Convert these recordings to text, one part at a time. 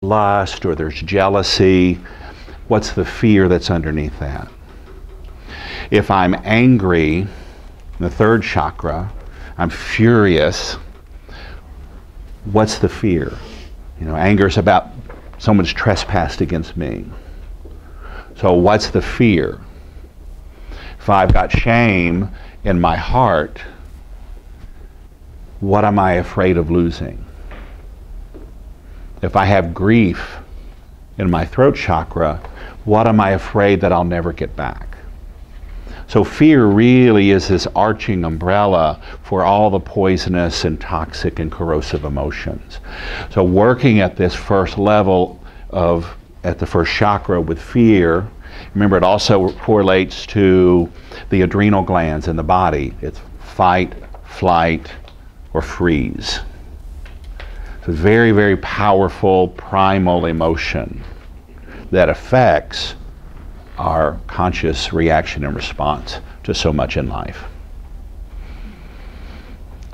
lust or there's jealousy, what's the fear that's underneath that? If I'm angry, the third chakra, I'm furious, what's the fear? Anger is about someone's trespassed against me. So what's the fear? If I've got shame in my heart, what am I afraid of losing? If I have grief in my throat chakra, what am I afraid that I'll never get back? So fear really is this arching umbrella for all the poisonous and toxic and corrosive emotions. So working at this first level at the first chakra with fear, remember it also correlates to the adrenal glands in the body. It's fight, flight, or freeze. It's a very, very powerful primal emotion that affects our conscious reaction and response to so much in life.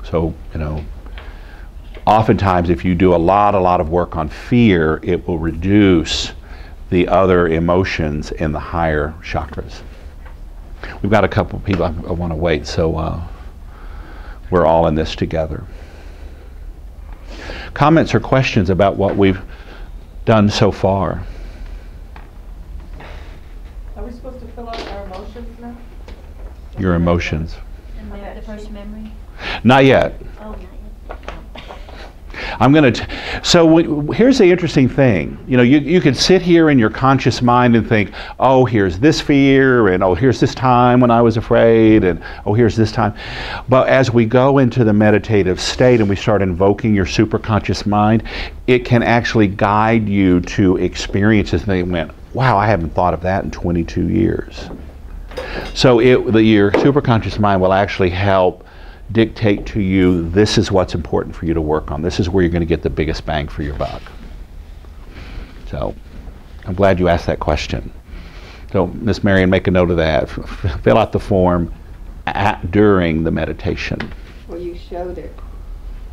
So, oftentimes if you do a lot of work on fear, it will reduce the other emotions in the higher chakras. We've got a couple of people I want to wait, so we're all in this together. Comments or questions about what we've done so far? Are we supposed to fill out our emotions now? Your emotions. And the first memory? Not yet. Oh, not yet. I'm going to, here's the interesting thing. You could sit here in your conscious mind and think, oh, here's this fear, and oh, here's this time when I was afraid, and oh, here's this time. But as we go into the meditative state and we start invoking your superconscious mind, it can actually guide you to experiences that went, wow, I haven't thought of that in 22 years. So your superconscious mind will actually help dictate to you, this is what's important for you to work on. This is where you're going to get the biggest bang for your buck. So I'm glad you asked that question. So Miss Marion, make a note of that. Fill out the form during the meditation. Well, you showed it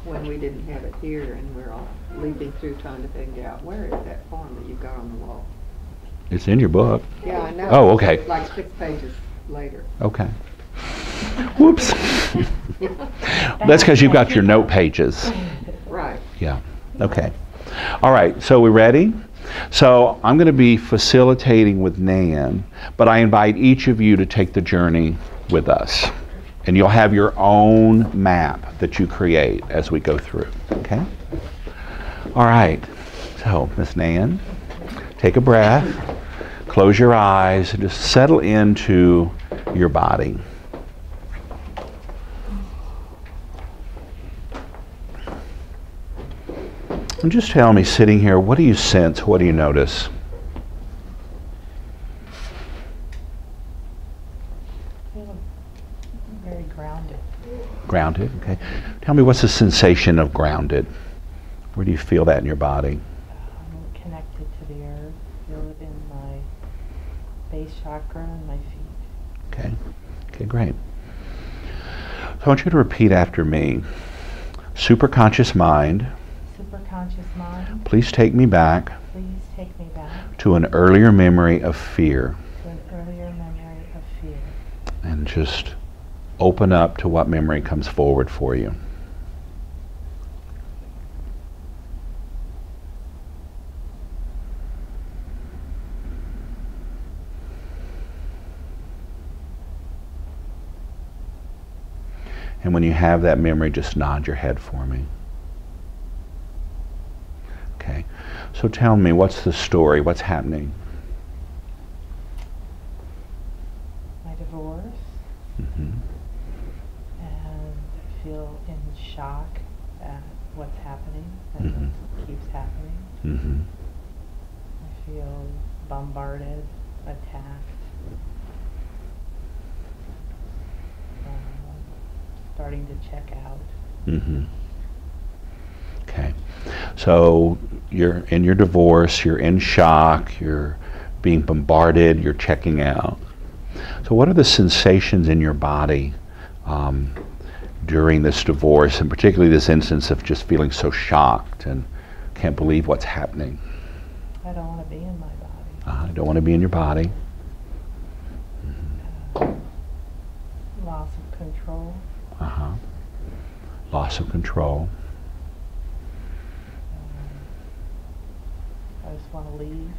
when we didn't have it here, and we're all leaping through trying to figure out where is that form that you've got on the wall. It's in your book. Yeah, I know. Oh, okay. Like 6 pages later. Okay. Whoops. That's because you've got your note pages. Right. Yeah. Okay. All right. So we're ready? So I'm going to be facilitating with Nan, but I invite each of you to take the journey with us. And you'll have your own map that you create as we go through. Okay? All right. So, Miss Nan, take a breath. Close your eyes and just settle into your body. And just tell me, sitting here, what do you sense? What do you notice? I feel very grounded. Grounded, okay. Tell me, what's the sensation of grounded? Where do you feel that in your body? I'm connected to the earth. Feel it in my base chakra and my feet. Okay. Okay, great. So I want you to repeat after me. Superconscious mind, Superconscious mind, please take me back please take me back to an earlier memory of fear. to an earlier memory of fear. And just open up to what memory comes forward for you. And when you have that memory, just nod your head for me. Okay. So tell me, what's the story? What's happening? My divorce, Mm-hmm. and I feel in shock at what's happening and Mhm. what keeps happening. Mm-hmm. I feel bombarded, attacked, starting to check out. Mm-hmm. Okay. So you're in your divorce, you're in shock, you're being bombarded, you're checking out. So what are the sensations in your body during this divorce, and particularly this instance of just feeling so shocked and can't believe what's happening? I don't want to be in my body. I don't want to be in your body. Loss of control. Uh-huh. Loss of control. I just want to leave.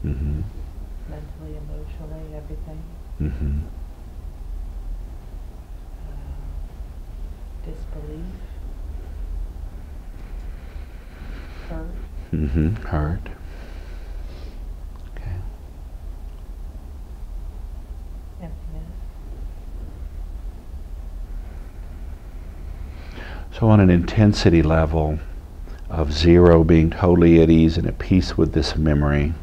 Mm-hmm. Mentally, emotionally, everything. Mm-hmm. Disbelief. Hurt. Mm-hmm. Hurt. Okay. Emptiness. So on an intensity level of 0 being totally at ease and at peace with this memory,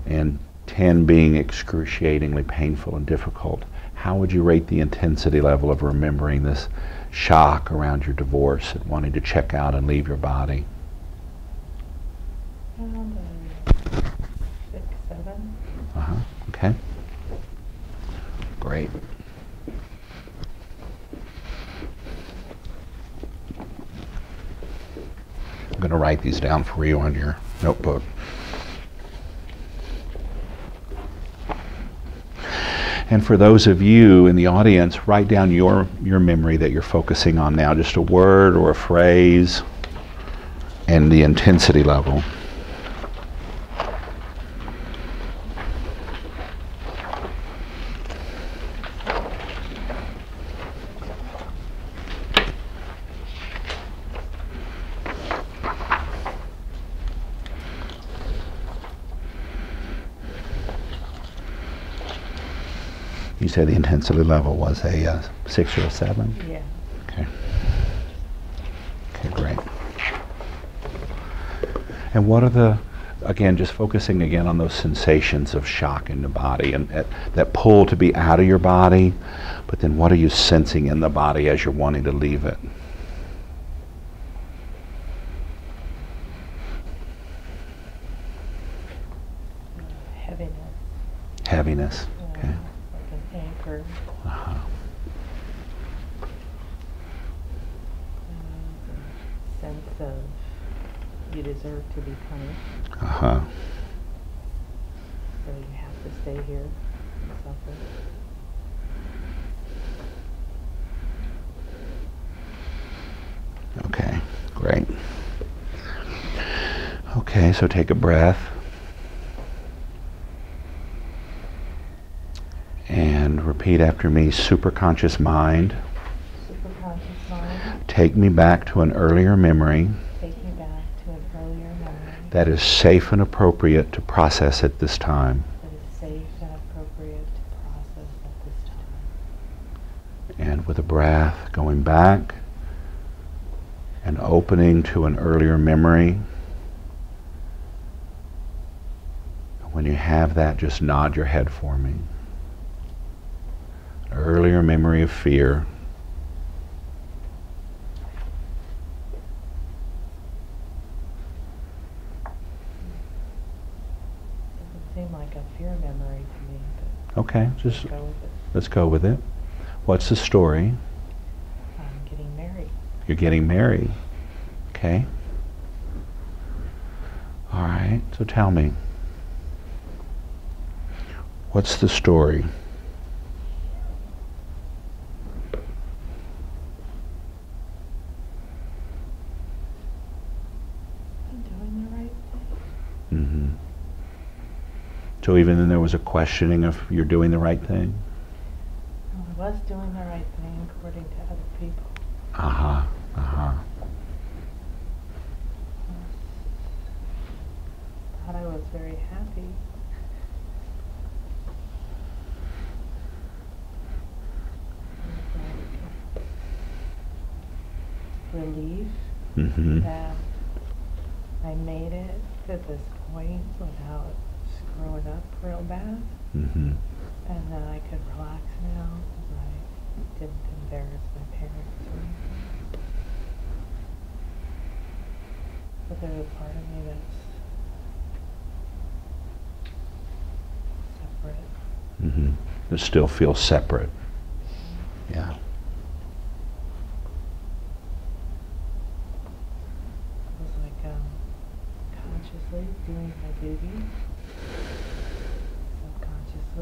and 10 being excruciatingly painful and difficult, how would you rate the intensity level of remembering this shock around your divorce and wanting to check out and leave your body? Around 6, 7. Uh-huh. Okay. Great. I'm going to write these down for you on your notebook. And for those of you in the audience, write down your memory that you're focusing on now, just a word or a phrase and the intensity level. You said the intensity level was a 6 or a 7? Yeah. Okay. Okay, great. And what are the, again, just focusing again on those sensations of shock in the body and that pull to be out of your body, but then what are you sensing in the body as you're wanting to leave it? Heaviness. Heaviness. Okay. Like an anchor. Uh-huh. Sense of you deserve to be punished, Uh-huh. so you have to stay here and suffer. Okay, great. Okay, so take a breath. And repeat after me, superconscious mind, Superconscious mind, take me back to an earlier memory take me back to an earlier memory that is safe and appropriate to process at this time. that is safe and appropriate to process at this time. And with a breath, going back and opening to an earlier memory. When you have that, just nod your head for me. An earlier memory of fear. Doesn't seem like a fear memory to me, but Okay, just go with it. let's go with it. What's the story? I'm getting married. You're getting married. Okay. All right, so tell me. What's the story? I'm doing the right thing. Mm-hmm. So even then there was a questioning of you're doing the right thing? Well, I was doing the right thing according to other people. Uh-huh. Uh-huh. Thought I was very happy. Relief Mm-hmm. that I made it to this point without screwing up real bad, Mm-hmm. and that I could relax now because I didn't embarrass my parents or anything. But there's a part of me that's separate. Mm-hmm. It still feels separate. Yeah. It was like consciously doing my duty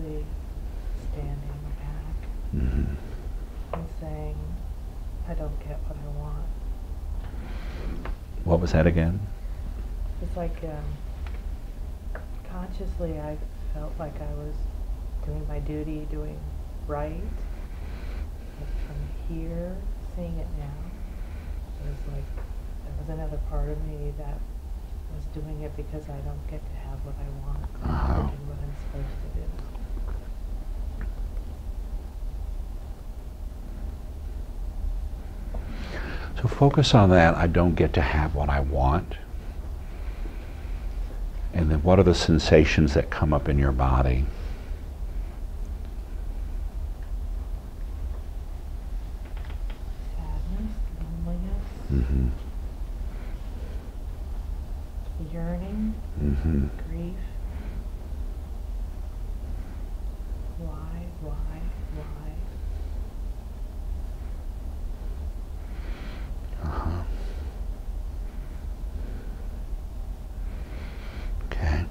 really standing back Mm-hmm. and saying, I don't get what I want. What was that again? It's like consciously I felt like I was doing my duty, doing right. But from here, seeing it now, it was like there was another part of me that was doing it because I don't get to have what I want or do what I'm supposed to do. So focus on that. I don't get to have what I want. And then what are the sensations that come up in your body? Sadness, loneliness, Mm-hmm. yearning, Mm-hmm. grief. Why? Uh-huh. Okay.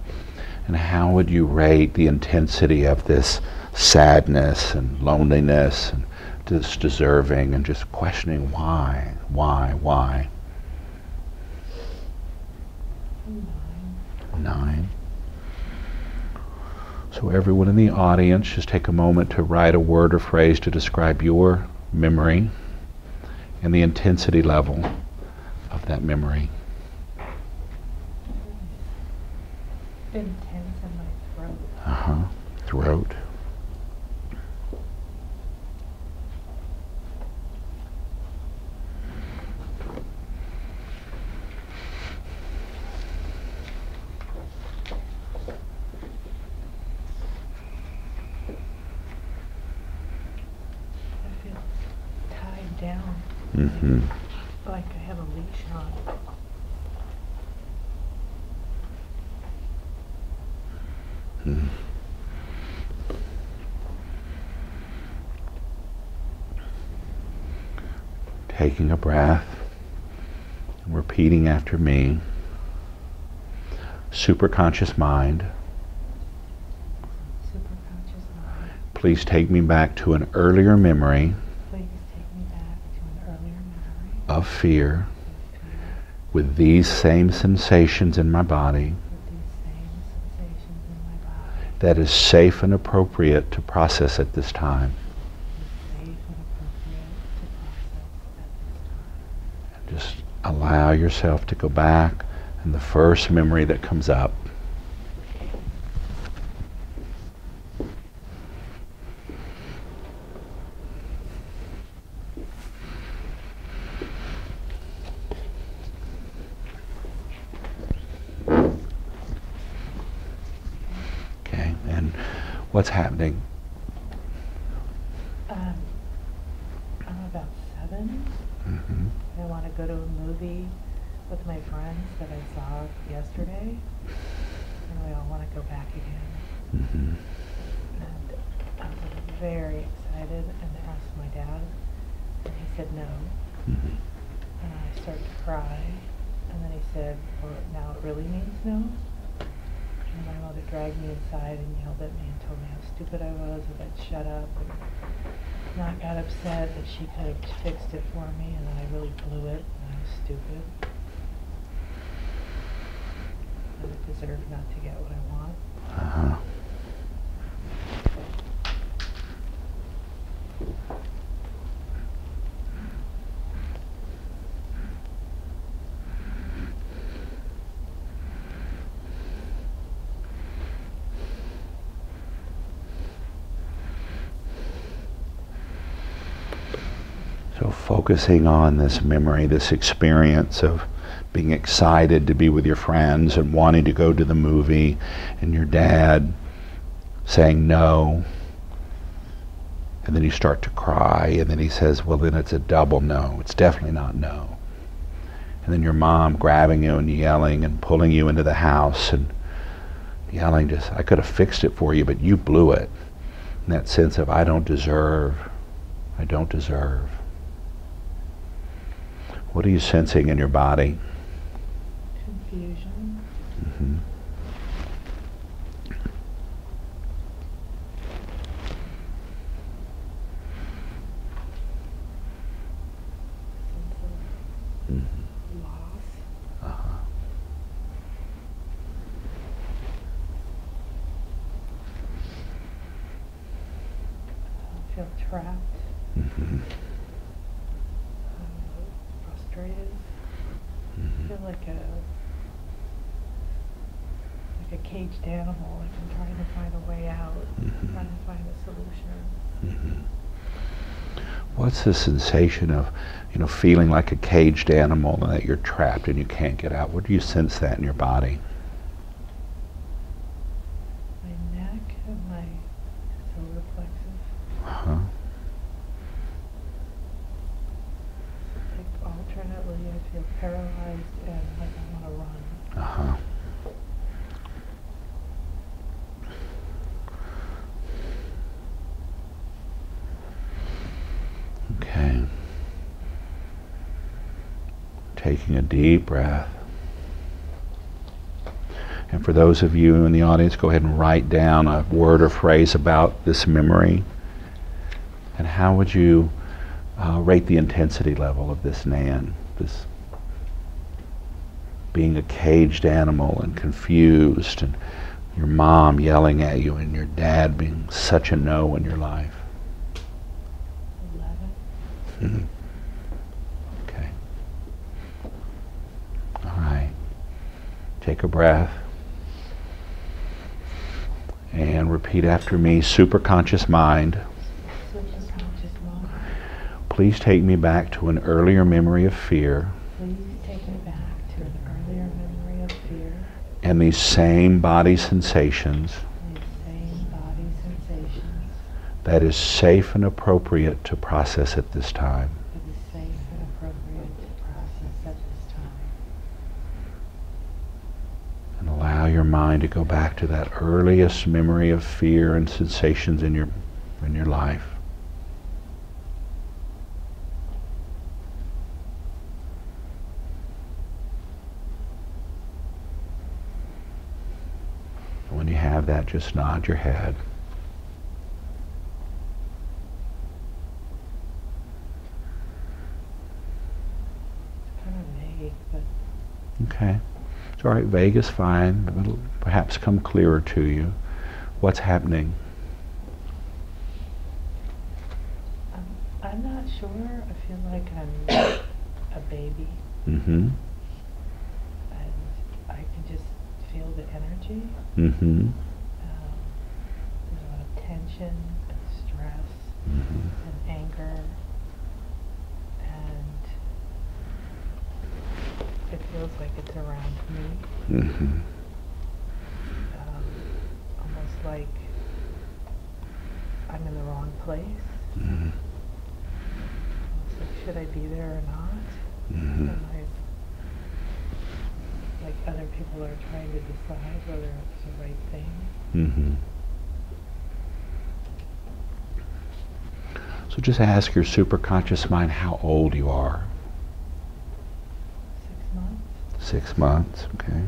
And how would you rate the intensity of this sadness and loneliness and this deserving and just questioning why? 9. So everyone in the audience, just take a moment to write a word or phrase to describe your memory and the intensity level of that memory. Intense in my throat. Uh-huh. Throat. I feel tied down, Mm-hmm. like I have a leash on. Mm. Taking a breath and repeating after me. Superconscious mind, Superconscious mind, please take me back to an earlier memory please take me back to an earlier memory of fear of fear with these same sensations in my body with these same sensations in my body. that is safe and appropriate to process at this time. It's safe and appropriate to process at this time. Just allow yourself to go back and the first memory that comes up. Okay, and what's happening? I'm about 7. Mm-hmm. I want to go to a movie with my friends that I saw yesterday, and we all want to go back again. Mm-hmm. And I was very excited and asked my dad, and he said no. Mm-hmm. And I started to cry, and then he said, well, now it really means no. And my mother dragged me inside and yelled at me and told me how stupid I was, and I'd shut up, and not got upset that she could have fixed it for me, and that I really blew it, and I was stupid. That I deserve not to get what I want. Uh-huh. So focusing on this memory, this experience of being excited to be with your friends and wanting to go to the movie, and your dad saying no, and then you start to cry, and then he says, well, then it's a double no. It's definitely not no. And then your mom grabbing you and yelling and pulling you into the house and yelling, just, I could have fixed it for you, but you blew it. And that sense of, I don't deserve. What are you sensing in your body? Confusion. Mm-hmm. feel trapped, Mm-hmm. frustrated. I feel like a caged animal. Like I'm trying to find a way out, trying to find a solution. Mm-hmm. What's the sensation of, feeling like a caged animal and that you're trapped and you can't get out? Where do you sense that in your body? My neck and my solar plexus. Uh-huh. Like alternately, I feel paralyzed and like I want to run. Uh-huh. Okay. Taking a deep breath. And for those of you in the audience, go ahead and write down a word or phrase about this memory. And how would you rate the intensity level of this Nan? This being a caged animal and confused, and your mom yelling at you, and your dad being such a no in your life. 11. Mm-hmm. Okay. All right. Take a breath. And repeat after me. Superconscious mind, Superconscious mind. please take me back to an earlier memory of fear Please take me back to an earlier memory of fear. and these same body sensations These same body sensations. that is safe and appropriate to process at this time. It is safe and appropriate to process at this time. And allow your mind to go back to that earliest memory of fear and sensations in your life. And when you have that, just nod your head. It's kind of vague, but Okay. It's all right. Vague is fine, but it'll perhaps come clearer to you. What's happening? I'm not sure. I feel like I'm a baby, Mm-hmm. and I can just feel the energy. Mm-hmm. There's a lot of tension and stress Mm-hmm. and anger, and it feels like it's around me, Mm-hmm. almost like I'm in the wrong place. Mm-hmm. It's like, should I be there or not? Mm-hmm. And like other people are trying to decide whether it's the right thing. Mm-hmm. So just ask your superconscious mind how old you are. 6 months. 6 months, okay.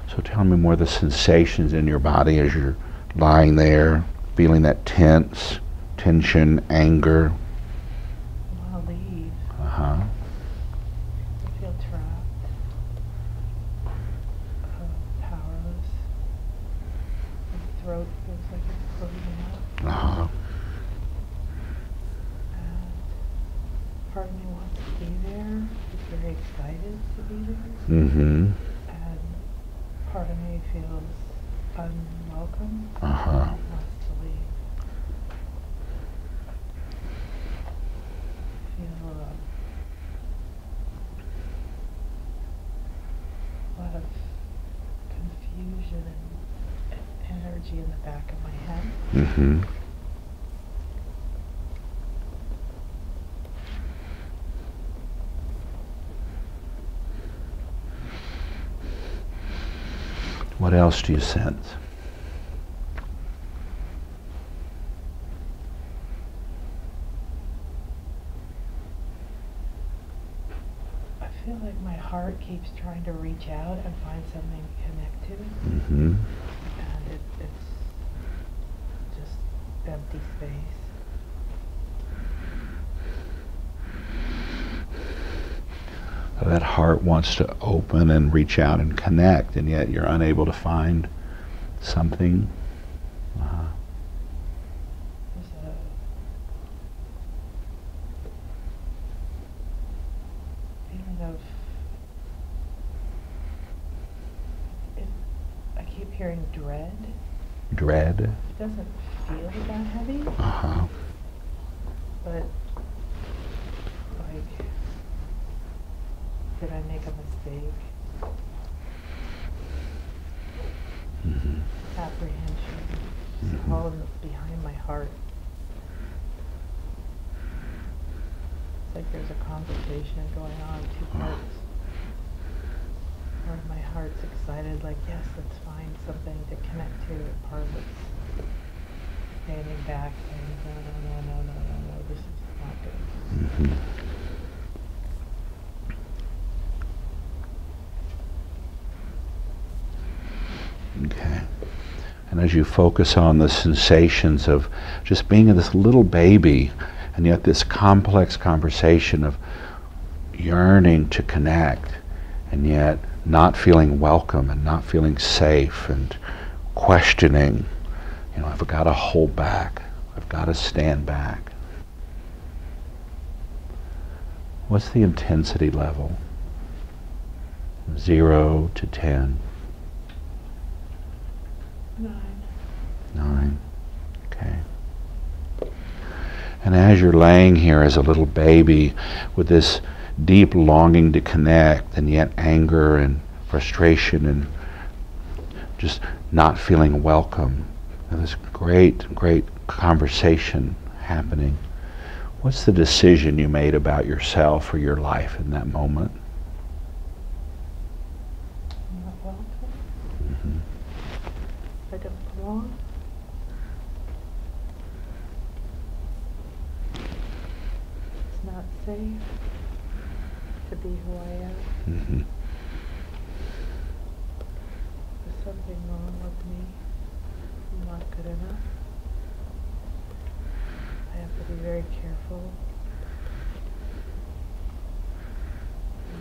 So tell me more of the sensations in your body as you're lying there, feeling that tension, anger. I want to leave. Uh-huh. I feel trapped, powerless. My throat feels like it's closing up. Uh-huh. And part of me wants to be there. It's very excited to be there. Mm-hmm. And part of me feels unwelcome. Uh-huh. Wants to leave. Feel a lot of confusion and energy in the back of my head. Mm-hmm. What else do you sense? I feel like my heart keeps trying to reach out and find something to connect to, Mm-hmm. and it's just empty space. That heart wants to open and reach out and connect, and yet you're unable to find something. There's a feeling of, I keep hearing dread. Dread. It doesn't feel that heavy, Uh-huh. but like, did I make a mistake? Mm-hmm. Apprehension. It's Mhm. all behind my heart. It's like there's a conversation going on, two parts. Part of my heart's excited, like, yes, let's find something to connect to. And part of it's standing back saying, no, this is not good. Mm-hmm. Okay. And as you focus on the sensations of just being this little baby, and yet this complex conversation of yearning to connect, and yet not feeling welcome and not feeling safe and questioning, I've got to hold back. I've got to stand back. What's the intensity level? 0 to 10. 9. 9. Okay. And as you're laying here as a little baby with this deep longing to connect, and yet anger and frustration and just not feeling welcome, and this great conversation happening, what's the decision you made about yourself or your life in that moment? Not welcome. Mm-hmm. I don't belong. It's not safe to be who I am. Mm-hmm. There's something wrong with me. I'm not good enough. I have to be very careful.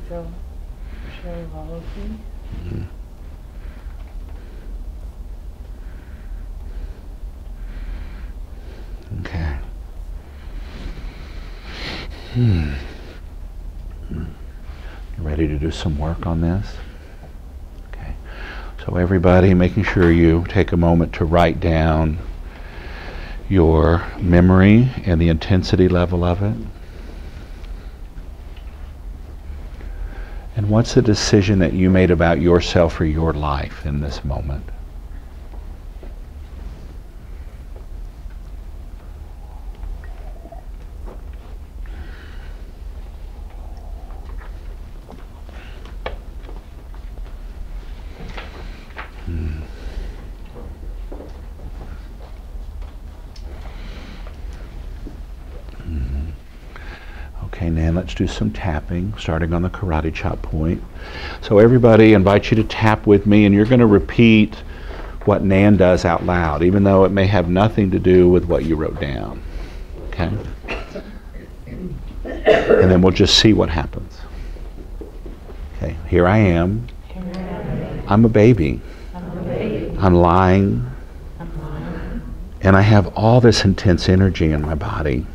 Don't show all of me. Mm-hmm. Okay. You ready to do some work on this? Okay. So everybody, making sure you take a moment to write down your memory and the intensity level of it. And what's the decision that you made about yourself or your life in this moment? Okay, Nan, let's do some tapping, starting on the karate chop point. So everybody, invite you to tap with me, and you're going to repeat what Nan does out loud, even though it may have nothing to do with what you wrote down. Okay? And then we'll just see what happens. Okay, here I am. I'm a baby. I'm lying. And I have all this intense energy in my body.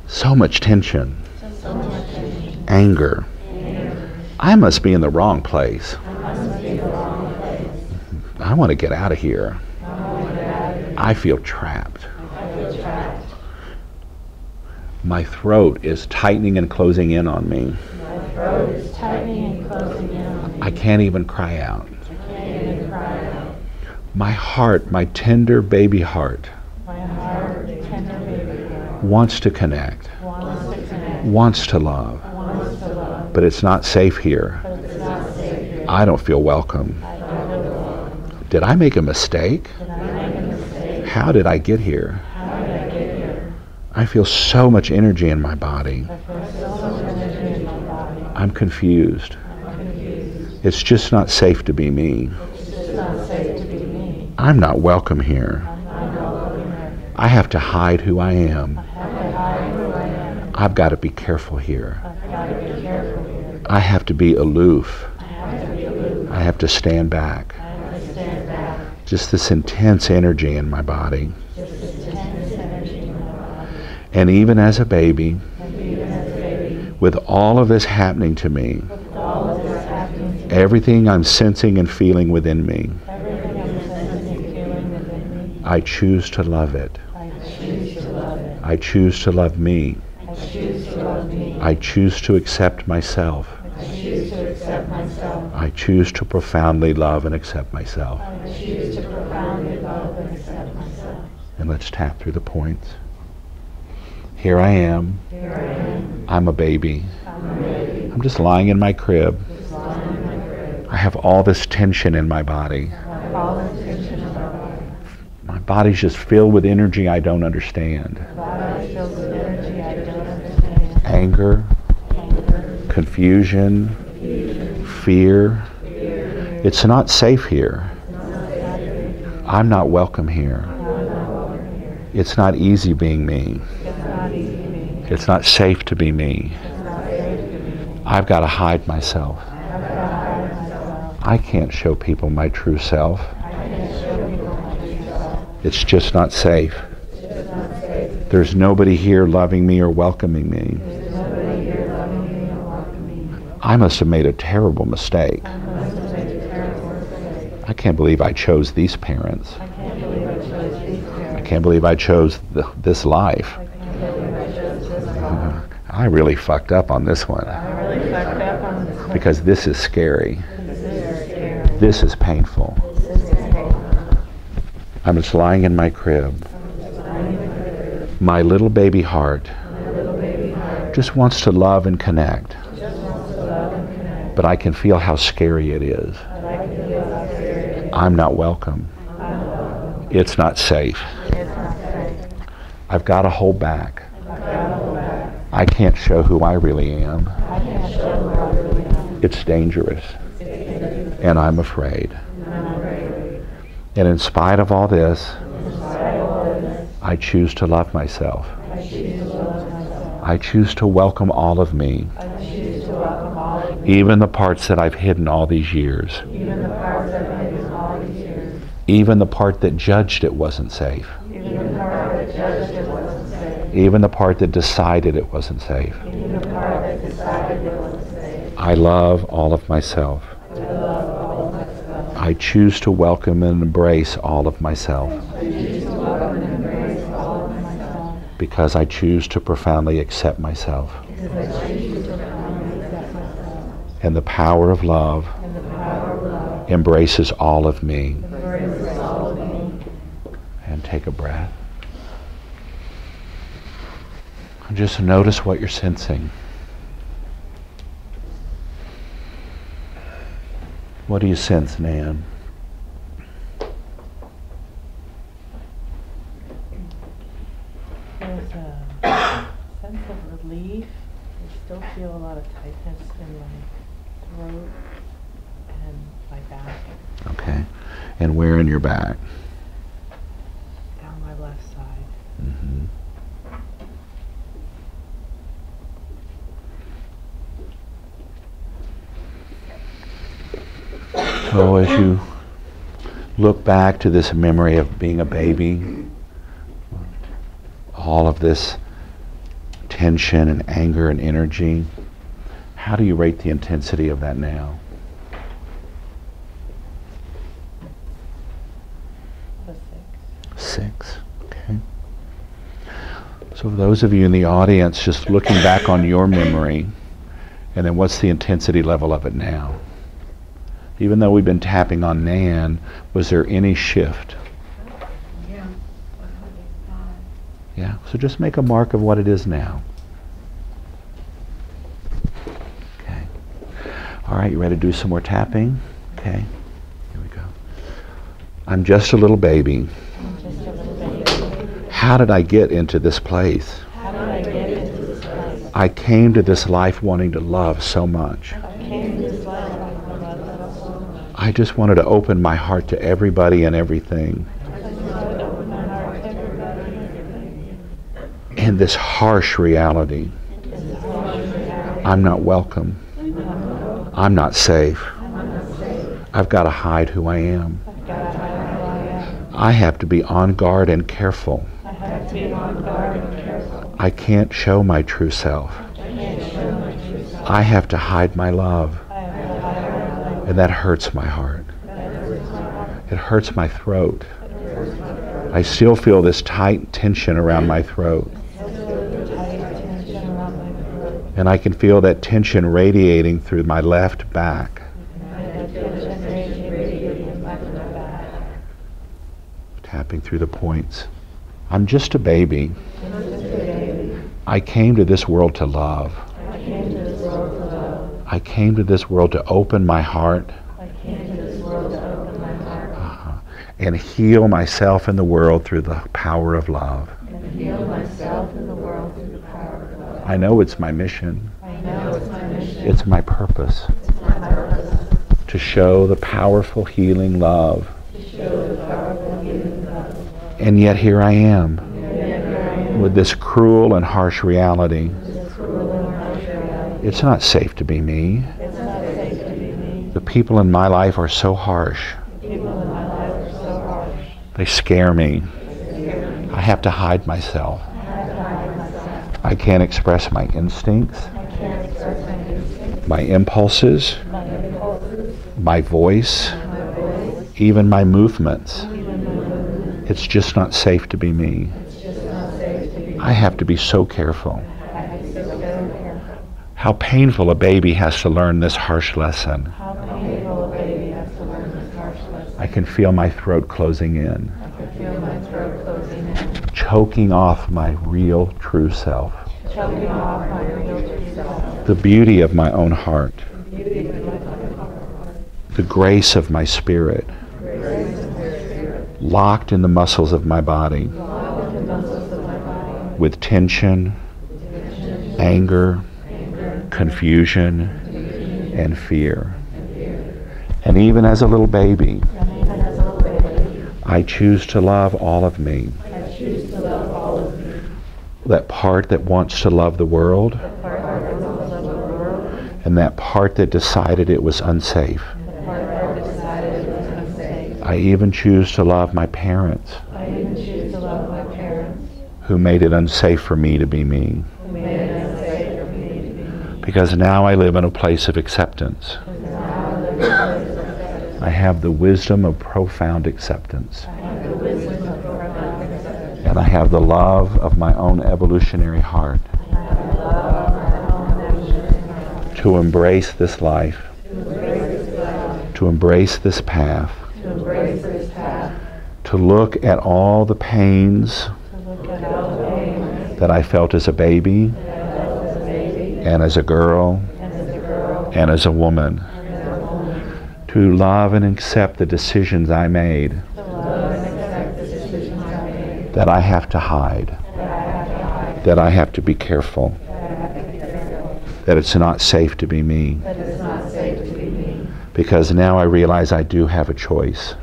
So much tension. Anger. I must be in the wrong place. I want to get out of here. I feel trapped. My throat is tightening and closing in on me. I can't even cry out. My heart, my tender baby heart, wants to connect, wants to love, but it's not safe here. I don't feel welcome. Did I make a mistake? How did I get here? I feel so much energy in my body. I'm confused. It's just not safe to be me. I'm not welcome here. I have to hide who I am. I've got to be careful here. I've got to be careful here. I have to be aloof. I have to be aloof. I have to stand back. I have to stand back. Just this intense energy in my body. Just this intense energy in my body. And even as a baby, And even as a baby, with all of this happening to me, with all of this happening to me, everything I'm sensing and feeling within me, everything I'm sensing and feeling within me, I choose to love it. I choose to love it. I choose to love me. I choose to love me. I choose to accept myself. I choose to accept myself. I choose to profoundly love and accept myself. I choose to profoundly love and accept myself. And let's tap through the points. Here I am. Here I am. I'm a baby. I'm a baby. I'm just lying in my crib. Just lying in my crib. I have all this tension in my body. I have all the tension in my body. My body's just filled with energy I don't understand. My body fills with energy I don't understand. Anger, Anger, confusion, fear. It's not safe here. I'm not welcome here. It's not easy being me. it's not easy being. It's not safe to be me. It's not safe to be me. I've got to hide myself. I've got to hide myself. I can't show people my true self. I can't show people my true self. It's just not safe. It's not safe. There's nobody here loving me or welcoming me. There's nobody here loving me or welcoming me. I must have made a terrible mistake. I must have made a terrible mistake. I can't believe I chose these parents. I can't believe I chose these I parents. can't believe I chose this life. I can't believe I chose this life. I really fucked up on this one I really fucked up on this one. because this is scary. This is scary. This is painful. This is painful. I'm just lying in my crib. I'm in the crib. My little baby heart My little baby heart just wants to love and connect, just wants to love and connect. but I can feel how scary it is. But I can feel how scary it is. I'm not welcome. I'm welcome. It's not safe. It's not safe. I've got to hold back. I've got to hold back. I can't show who I really am. I can't show who I really am. It's dangerous, It's dangerous. and I'm afraid. And I'm afraid. And in spite of all this, In spite of all of this, I choose to love myself. I choose to love myself. I choose to welcome all of me, I choose to welcome all of me. even the parts that I've hidden all these years, Even the parts I've hidden all these years. even the part that judged it wasn't safe, Even the part that judged it wasn't safe. even the part that decided it wasn't safe. Even the part that decided it wasn't safe. I love all of myself. I love all of myself. I choose to welcome and embrace all of myself I choose to welcome and embrace all of myself. because I choose to profoundly accept myself. Because I choose to profoundly accept myself. And the power of love And the power of love embraces all of me. embraces all of me. And take a breath. And just notice what you're sensing. What do you sense, Nan? There's a sense of relief. I still feel a lot of tightness in my throat and my back, Okay. And where in your back? down my left side. Mm-hmm. So as you look back to this memory of being a baby, all of this tension and anger and energy, how do you rate the intensity of that now? A 6. 6. Okay. So for those of you in the audience just looking back on your memory, and then what's the intensity level of it now? Even though we've been tapping on Nan, was there any shift? Yeah. Yeah, so just make a mark of what it is now. Okay. All right, you ready to do some more tapping? Okay, here we go. I'm just a little baby. I'm just a little baby. How did I get into this place? How did I get into this place? I came to this life wanting to love so much. I came to this life wanting to love so much. I just wanted to open my heart to everybody and everything. I just wanted to open my heart to everybody and everything. And this harsh reality, I'm not welcome. I'm not safe. I've got to hide who I am. I have to be on guard and careful. I can't show my true self. I have to hide my love. And that hurts my heart. It hurts my throat. I still feel this tight tension around my throat. And I can feel that tension radiating through my left back. Tapping through the points. I'm just a baby. I came to this world to love. I came to this world to open my heart and heal myself and the world through the power of love. I know it's my mission. It's my purpose to show the powerful healing love. And yet here I am with this cruel and harsh reality. It's not safe to be me. The people in my life are so harsh. They scare me. I have to hide myself. I can't express my instincts, my impulses, my voice, even my movements. It's just not safe to be me. I have to be so careful. How painful a baby has to learn this harsh lesson. I can feel my throat closing in, choking off my real true self. The beauty of my own heart. The grace of my spirit. Locked in the muscles of my body. With tension, anger, confusion, and fear. And even as a little baby, I choose to love all of me. That part that wants to love the world, and that part that decided it was unsafe. I even choose to love my parents, who made it unsafe for me to be me. Because now I live in a place of acceptance. I have the wisdom of profound acceptance. And I have the love of my own evolutionary heart to embrace this life, to embrace this path, to look at all the pains that I felt as a baby, and as a girl, and as a woman, to love and accept the decisions I made that I have to hide, that I have to be careful, that it's not safe to be me. Because now I realize I do have a choice.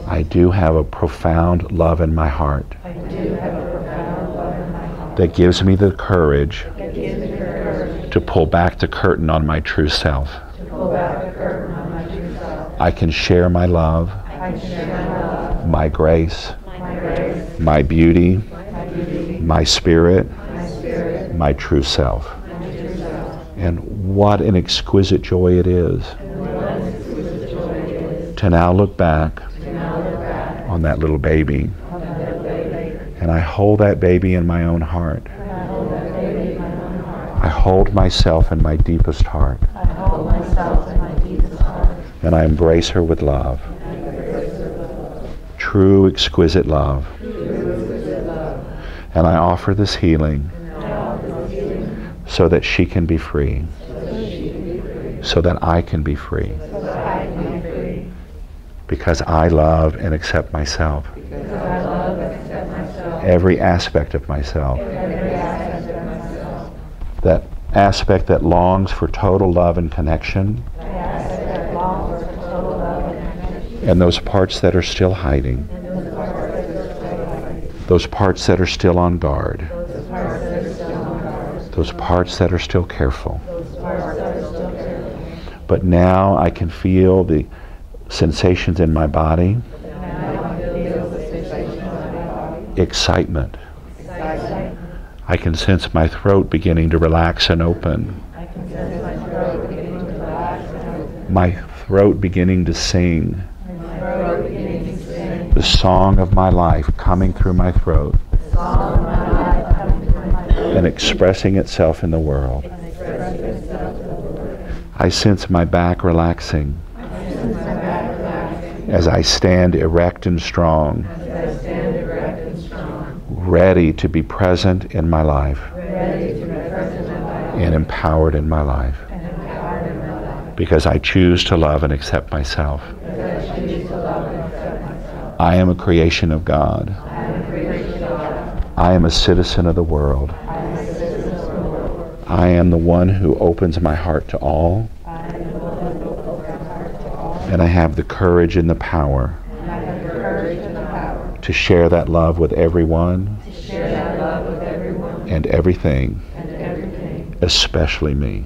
I do have a profound love in my heart that gives me the courage to pull back the curtain on my true self. I can share my love, my grace, my beauty, my spirit, my true self. And what an exquisite joy it is to now look back on that little baby. And I hold that baby in my own heart. I hold myself in my deepest heart. And I embrace her with love. True, exquisite love. And I offer this healing so that she can be free. So that I can be free. Because I love and accept myself. Every aspect of myself. That aspect that longs for total love and connection. And those parts that are still hiding. Those parts that are still on guard. Those parts that are still careful. But now I can feel the sensations in my body. Excitement. I can sense my throat beginning to relax and open. My throat beginning to sing. The song of my life coming through my throat and expressing itself in the world. I sense my back relaxing as I stand erect and strong, ready to be present in my life and empowered in my life, because I choose to love and accept myself. I am a creation of God. I am a citizen of the world. I am the one who opens my heart to all. And I have the courage and the power to share that love with everyone and everything, especially me,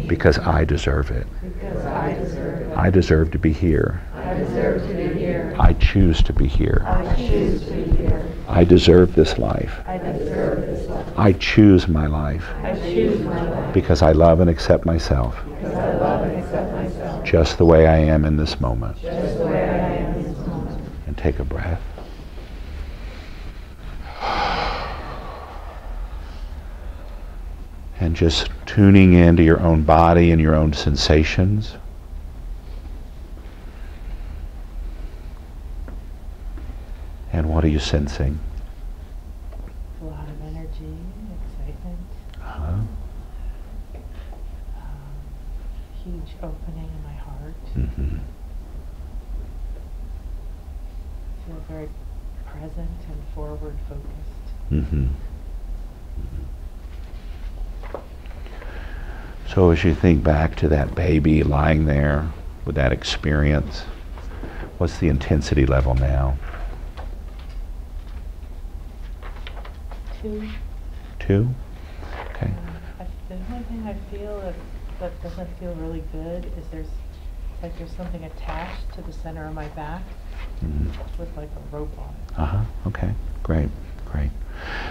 because I deserve it. I deserve to be here. I choose to be here. I deserve this life. I choose my life because I love and accept myself just the way I am in this moment. And take a breath. And just tuning into your own body and your own sensations. And what are you sensing? A lot of energy, excitement. Huge opening in my heart. Mm-hmm. I feel very present and forward focused. Mm-hmm. So as you think back to that baby lying there with that experience, what's the intensity level now? 2. 2? Okay. The only thing I feel that doesn't feel really good is there's something attached to the center of my back with like a rope on it. Okay. Great.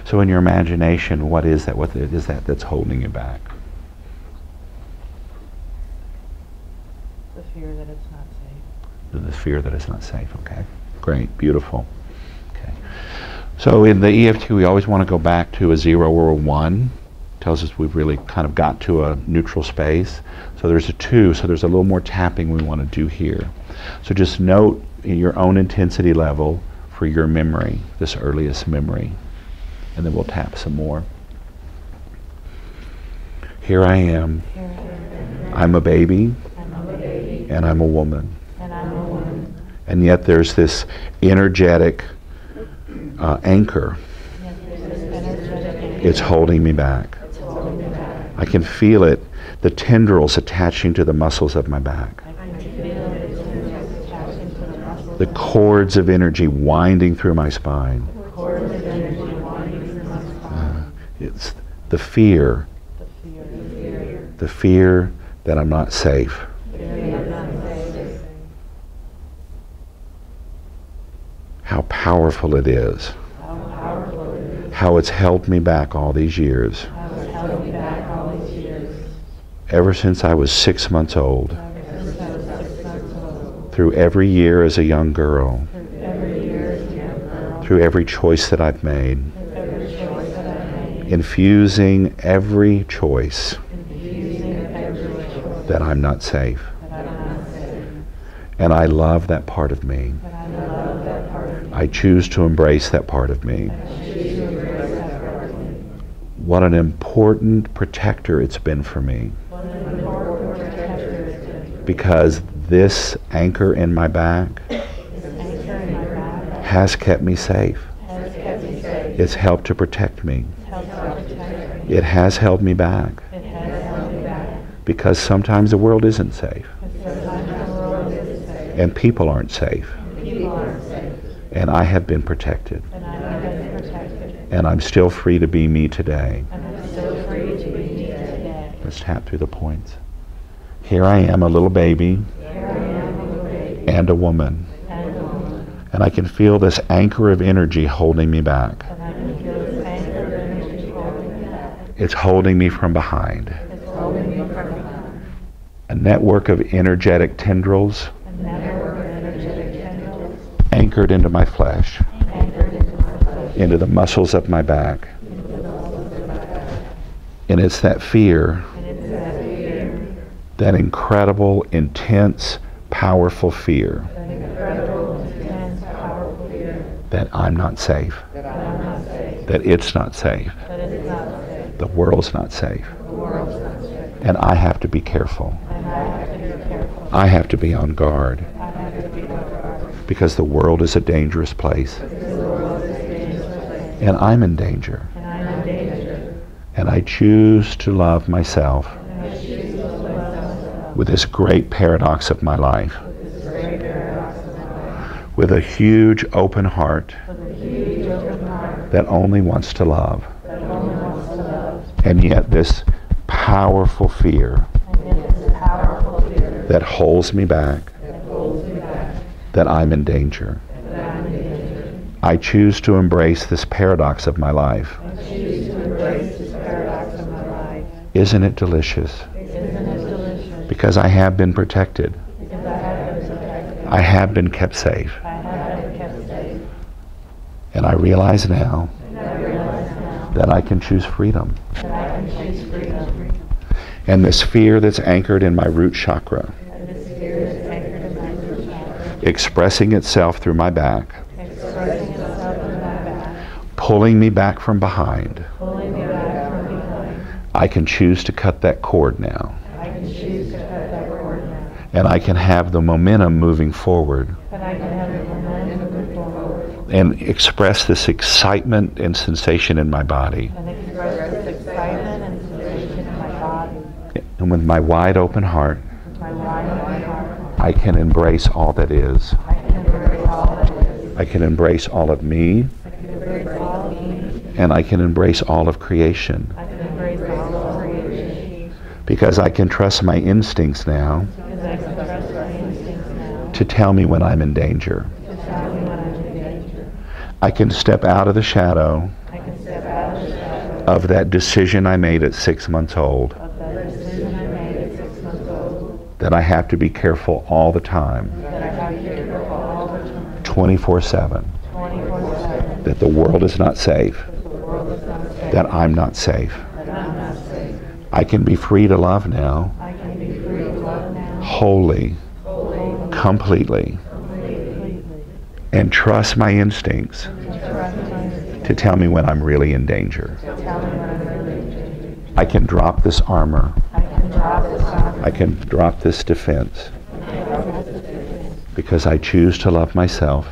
So in your imagination, what is that? What is that that's holding you back? The fear that it's not safe. The fear that it's not safe. Okay. Great. Beautiful. Okay. So in the EFT, we always want to go back to a 0 or a 1. Tells us we've really kind of got to a neutral space. So there's a 2, so there's a little more tapping we want to do here. So just note in your own intensity level for your memory, this earliest memory. And then we'll tap some more. Here I am. I'm a baby. And I'm a woman. And yet there's this energetic anchor. It's holding me back. I can feel it, the tendrils attaching to the muscles of my back. The cords of energy winding through my spine. It's the fear. The fear that I'm not safe. How powerful it is. How it's held me back all these years. Ever since I was 6 months old. Through every year as a young girl. Through every choice that I've made. Infusing every choice that I'm not safe. And I love that part of me. I choose to embrace that part of me. What an important protector it's been for me. Because this anchor in my back has kept me safe. It's helped to protect me. It has held me back. Because sometimes the world isn't safe. And people aren't safe. And I have been protected. And I'm still free to be me today. Let's tap through the points. Here I am, a little baby, and a woman. And I can feel this anchor of energy holding me back. It's holding me from behind. A network of energetic tendrils anchored into my flesh, into the muscles of my back. And it's that fear, that incredible, intense, powerful fear that I'm not safe, that it's not safe, the world's not safe, and I have to be careful. I have to be on guard, because the world is a dangerous place, and I'm in danger. And I choose to love myself with this great paradox of my life, with a huge open heart that only wants to love, and yet this powerful fear that holds me back, that I'm in danger. I choose to embrace this paradox of my life. Isn't it delicious? Because I have been protected. I have been kept safe. And I realize now that I can choose freedom. And this fear that's anchored in my root chakra, expressing itself through my back, pulling me back from behind, I can choose to cut that cord now. And I can have the momentum moving forward. And express this excitement and sensation in my body. And with my wide open heart, I can embrace all that is. I can embrace all of me. And I can embrace all of creation. Because I can trust my instincts now to tell me when I'm in danger. I can step out of the shadow of that decision I made at 6 months old, that I have to be careful all the time, 24/7, that the world is not safe, that I'm not safe. I can be free to love now, wholly, completely, and trust my instincts to tell me when I'm really in danger. I can drop this armor. I can drop this defense, because I choose to love myself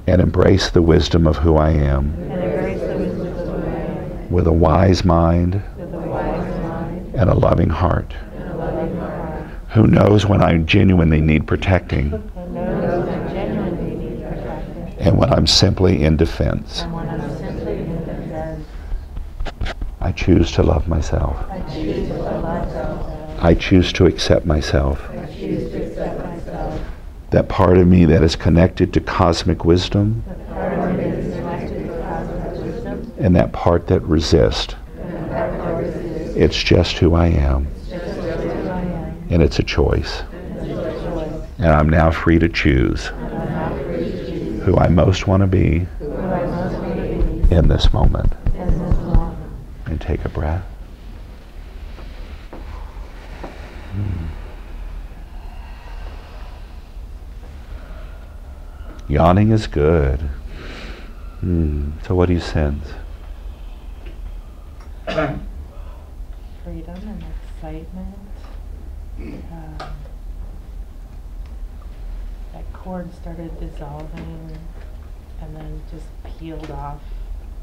and embrace the wisdom of who I am, with a wise mind and a loving heart, who knows when I genuinely need protecting and when I'm simply in defense. I choose to love myself. I choose to accept myself. That part of me that is connected to cosmic wisdom, and that part that resists. It's just who I am. And it's a choice. And I'm now free to choose who I most want to be in this moment. And take a breath. Yawning is good. So what do you sense? Freedom and excitement. That cord started dissolving and then just peeled off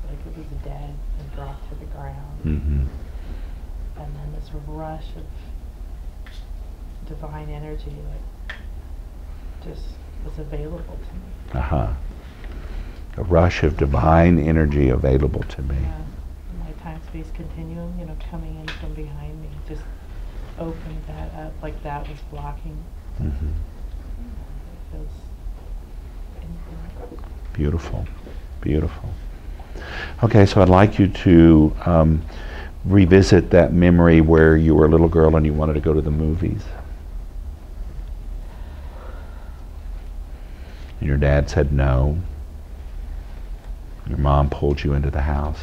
like it was dead and dropped to the ground. And then this rush of divine energy like just was available to me. A rush of divine energy available to me. My time space continuum, you know, coming in from behind me, just opened that up, like that was blocking. Mhm. It feels infinite. Beautiful, beautiful. Okay, so I'd like you to revisit that memory where you were a little girl and you wanted to go to the movies. And your dad said no. Your mom pulled you into the house.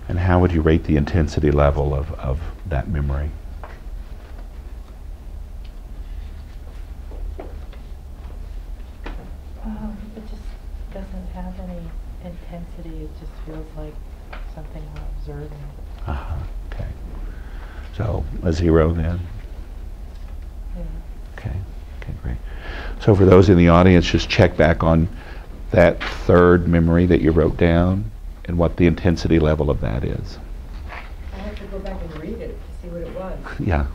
And how would you rate the intensity level of that memory? It just doesn't have any intensity. It just feels like something I'm observing. Uh-huh. Okay. So a 0 then? Yeah. Okay. Okay, great. So for those in the audience, just check back on that third memory that you wrote down and what the intensity level of that is. I have to go back and read it to see what it was. Yeah.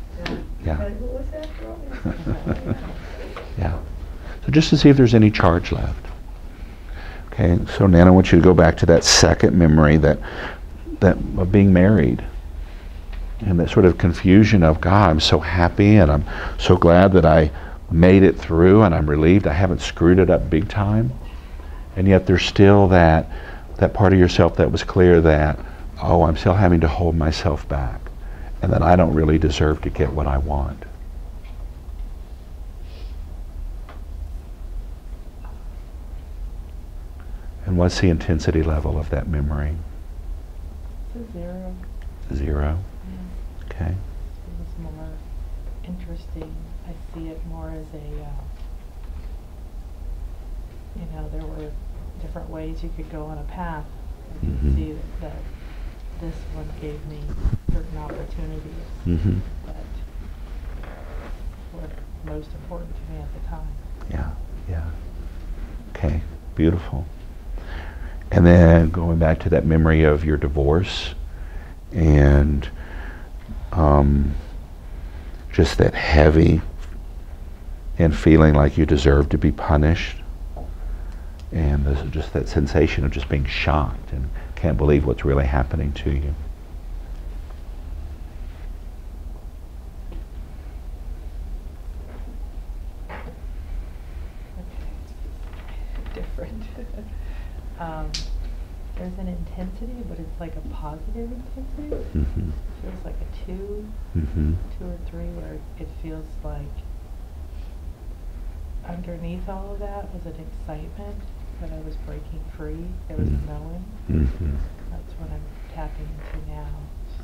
Yeah. What was that? Yeah. So just to see if there's any charge left. Okay, so Nana, I want you to go back to that second memory that of being married. And that sort of confusion of, God, I'm so happy and I'm so glad that I made it through and I'm relieved I haven't screwed it up big time. And yet there's still that part of yourself that was clear that, oh, I'm still having to hold myself back and that I don't really deserve to get what I want. And what's the intensity level of that memory? It's a 0. 0. Yeah. Okay. It was more interesting. I see it more as a, you know, there were different ways you could go on a path. I could Mhm. see that this one gave me certain opportunities Mm-hmm. that were most important to me at the time. Yeah, yeah. Okay, beautiful. And then going back to that memory of your divorce and just that heavy and feeling like you deserve to be punished, and there's just that sensation of just being shocked and can't believe what's really happening to you. Different. There's an intensity, but it's like a positive intensity. Mm-hmm. It feels like a 2, Mm-hmm. 2 or 3, where it feels like underneath all of that was an excitement that I was breaking free. There was Mm. knowing. Mm-hmm. That's what I'm tapping into now.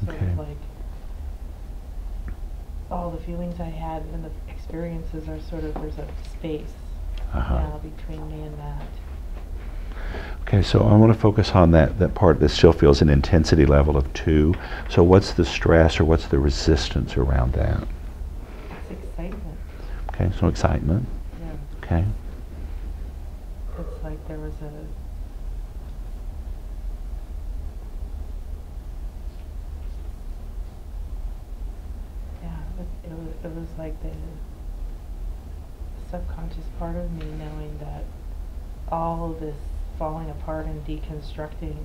Sort Okay. of like all the feelings I had and the experiences are sort of, there's a space Uh-huh. now between me and that. Okay, so I want to focus on that part that still feels an intensity level of 2. So what's the stress or what's the resistance around that? It's excitement. Okay, so excitement. Yeah. Okay. It's like there was a it was like the subconscious part of me knowing that all this falling apart and deconstructing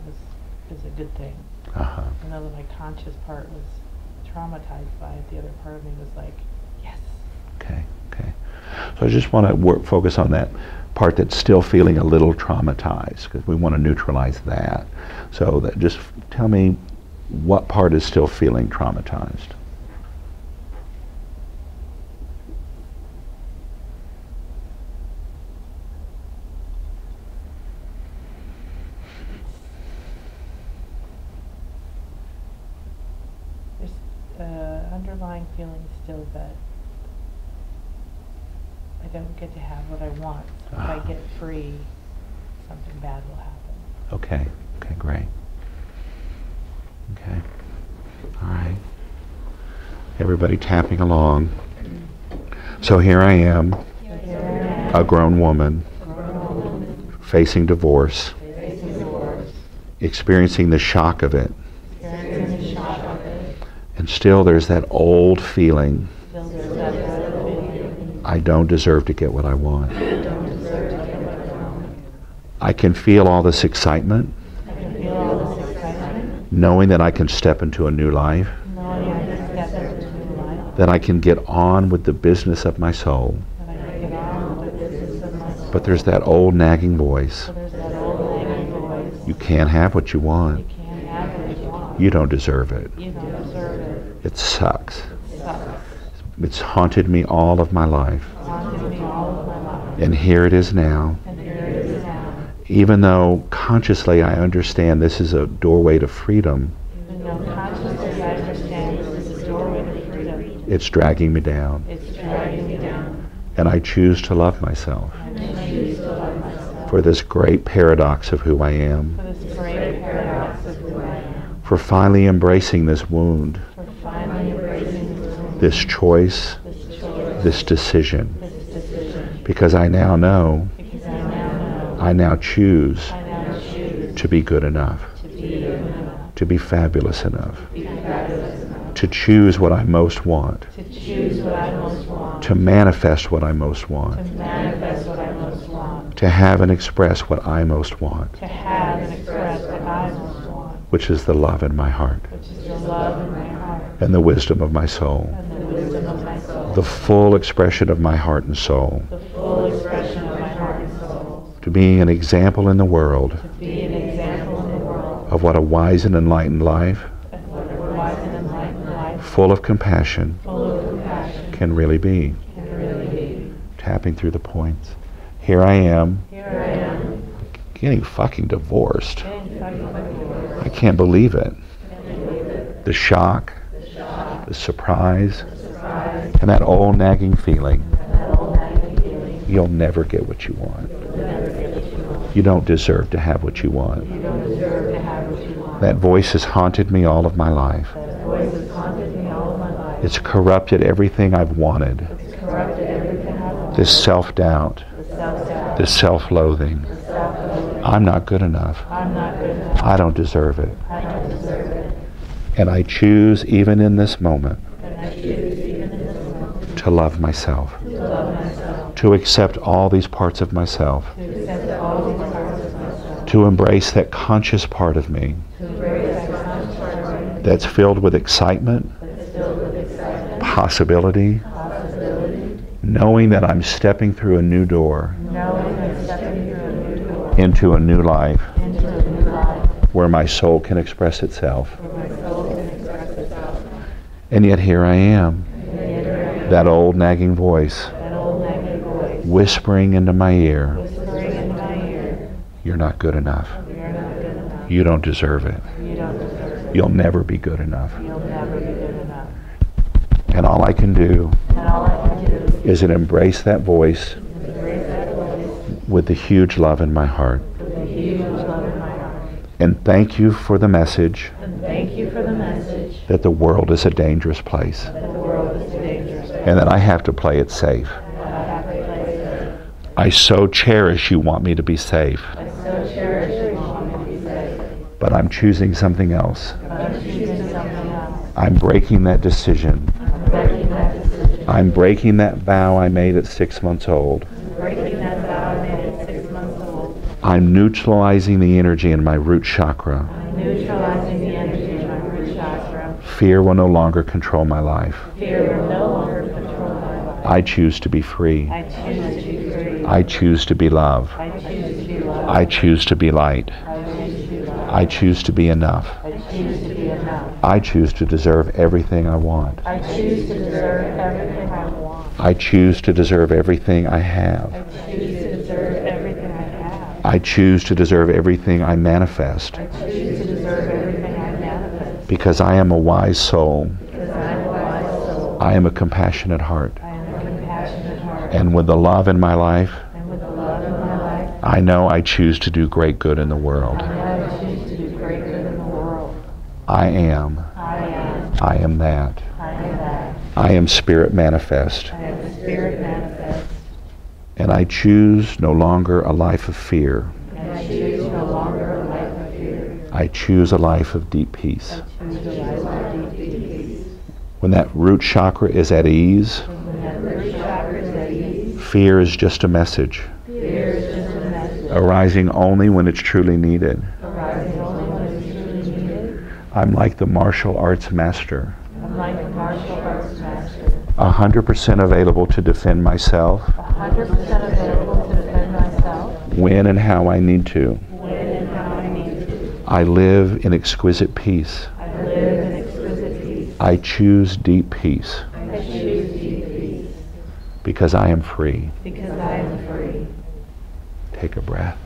is a good thing. Uh-huh. Even though my conscious part was traumatized by it, the other part of me was like, yes. Okay, okay. So I just want to focus on that part that's still feeling a little traumatized, because we want to neutralize that. So that just tell me what part is still feeling traumatized. There's underlying feeling still that I don't get to have what I want. So if I get free, something bad will happen. Okay, okay, great. Okay, all right. Everybody tapping along. So here I am, a grown woman, facing divorce, experiencing the shock of it. And still there's that old feeling, I don't deserve to get what I want. I can feel all this excitement, knowing that I can step into a new life, knowing I can step into a new life, that I can get on with the business of my soul. that I can get on with the business of my soul. But there's that old nagging voice. So there's that old nagging voice. You can't have what you want. You can't have what you want. You don't deserve it. You don't deserve it. It sucks. It sucks. It's haunted me all of my life. It's haunted me all of my life. And here it is now. And here it is now. Even though consciously I understand this is a doorway to freedom, Even though consciously I understand this is a doorway to freedom, it's dragging me down. it's dragging me down. And I choose to love myself I choose to love myself. for this great paradox of who I am, For this great paradox of who I am. for finally embracing this wound, For finally embracing this wound, this choice, this choice, this decision. this decision. Because I now know, Because I now know, I now choose I now choose to be good enough, to be good enough, to be fabulous enough, to be fabulous enough, to choose what I most want, to choose what I most want, to manifest what I most want, to manifest what I most want, to have and express what I most want, to have and express what I most want, which is the love in my heart which is the love in my heart and the wisdom of my soul, and the wisdom of my soul, the full expression of my heart and soul, the full expression of my heart and soul, to be an example in the world to be an example in the world of what a wise and enlightened life, of what a wise and enlightened life, full of compassion, full of compassion, can really be. can really be. Tapping through the points. Here I am, Here I am, getting fucking divorced. getting fucking divorced. I can't believe it. Can't believe it. The shock, The shock, the surprise, the surprise, and that old nagging feeling. and that old nagging feeling. You'll never get what you want. You'll never get what you want. You don't deserve to have what you want. You don't deserve to have what you want. That voice has haunted me all of my life. That voice has haunted me all of my life. It's corrupted everything I've wanted. It's corrupted everything I want. This self-doubt, The self-doubt, this self-loathing. the self-loathing. I'm not good enough. I'm not good enough. I don't deserve it. I don't deserve it. And I choose, even in this moment, And I choose, even in this moment, to love myself, to love myself, to accept all these parts of myself, to accept all these parts of myself, to embrace that conscious part of me to embrace that conscious part of me that's filled with excitement, that's filled with excitement, possibility, possibility, knowing that I'm stepping through a new door knowing I'm stepping through a new door into a new life into a new life where my soul can express itself. where my soul can express itself. And yet here I am, And yet here I am, that old nagging voice that old nagging voice whispering into my ear, whispering in my ear, you're not good enough. you're not good enough. You don't deserve it. You don't deserve it. You'll never be good enough. You'll never be good enough. And all I can do And all I can do is embrace that voice is embrace that voice with the huge love in my heart. with a huge love in my heart. And thank you for the message And thank you for the message that the world is a dangerous place that the world is a dangerous place. and that I have to play it safe. And that I have to play safe. I so cherish you want me to be safe, I so cherish you want me to be safe. but I'm choosing something else. But I'm choosing something else. I'm breaking that decision. I'm breaking that decision. I'm breaking that vow I made at 6 months old. I'm breaking that vow I made at 6 months old. I'm neutralizing the energy in my root chakra. I'm neutralizing the energy in my root chakra. Fear will no longer control my life. Fear will no longer control my life. I choose to be free. I choose to be free. I choose to be love. I choose to be loved. I choose to be light. I choose to be loved. I choose to be enough. I choose to be enough. I choose to deserve everything I want. I choose to deserve everything I want. I choose to deserve everything I I have. choose to deserve everything I have. I choose to deserve everything I manifest I choose to deserve everything I manifest. because I am a wise soul. Because I am a wise soul. I am a compassionate heart. I am a compassionate heart. And with the love in my life, And with the love in my life, I know I choose to do great good in the world. I know I choose to do great good in the world. I am. I am. I am that. I am that. I am spirit manifest. I am the spirit manifest. And I choose no longer a life of fear. And I choose no longer a life of fear. I choose a life of deep peace. I choose a life of deep peace. When that root chakra is at ease, When that root chakra is at ease, fear is just a message, fear is just a message. arising only when it's truly needed. Arising only when it's truly needed. I'm like the martial arts master, I'm like a martial arts master, 100% available to defend myself 100% available to defend myself when and how I need to. when and how I need to. I live in exquisite peace. I live in exquisite peace. I choose deep peace I choose deep peace because I am free. because I am free. Take a breath.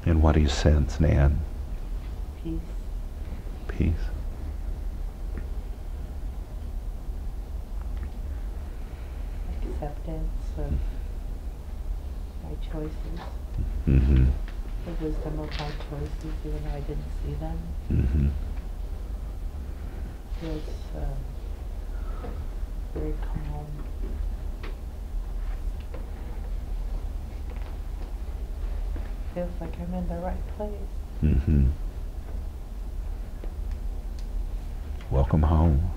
And what do you sense, Nan? Peace. Peace. Acceptance of my choices. Mm-hmm. The wisdom of my choices, even though I didn't see them. Mm-hmm. Feels very calm. Feels like I'm in the right place. Mm-hmm. Welcome home.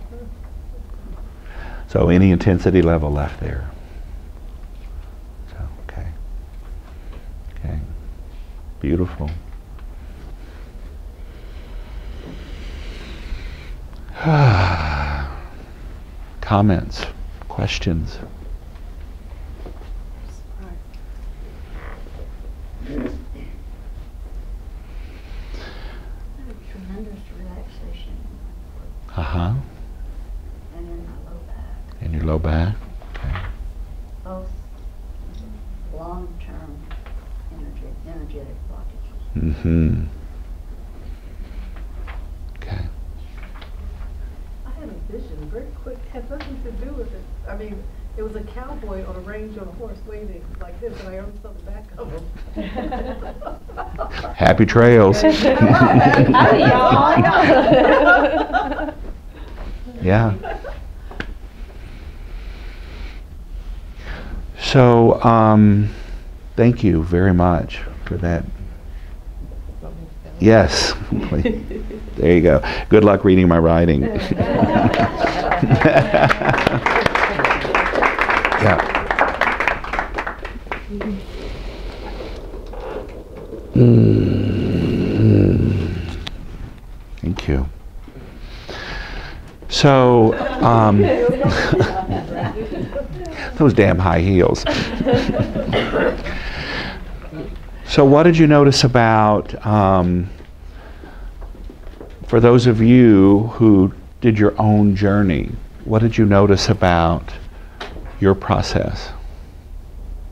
So any intensity level left there? So, okay. Okay. Beautiful. Comments? Questions? Tremendous relaxation Uh-huh. and in my low back. In your low back? Okay. Both long-term energetic blockages. Mm-hmm. Okay. I had a vision, very quick, had nothing to do with it. I mean, it was a cowboy on a range on a horse waving like this, and I only saw the back of him. Happy trails. Howdy, y'all. Yeah. So, thank you very much for that. Yes. There you go. Good luck reading my writing. Yeah. Thank you. So, those damn high heels. So what did you notice about, for those of you who did your own journey, what did you notice about your process?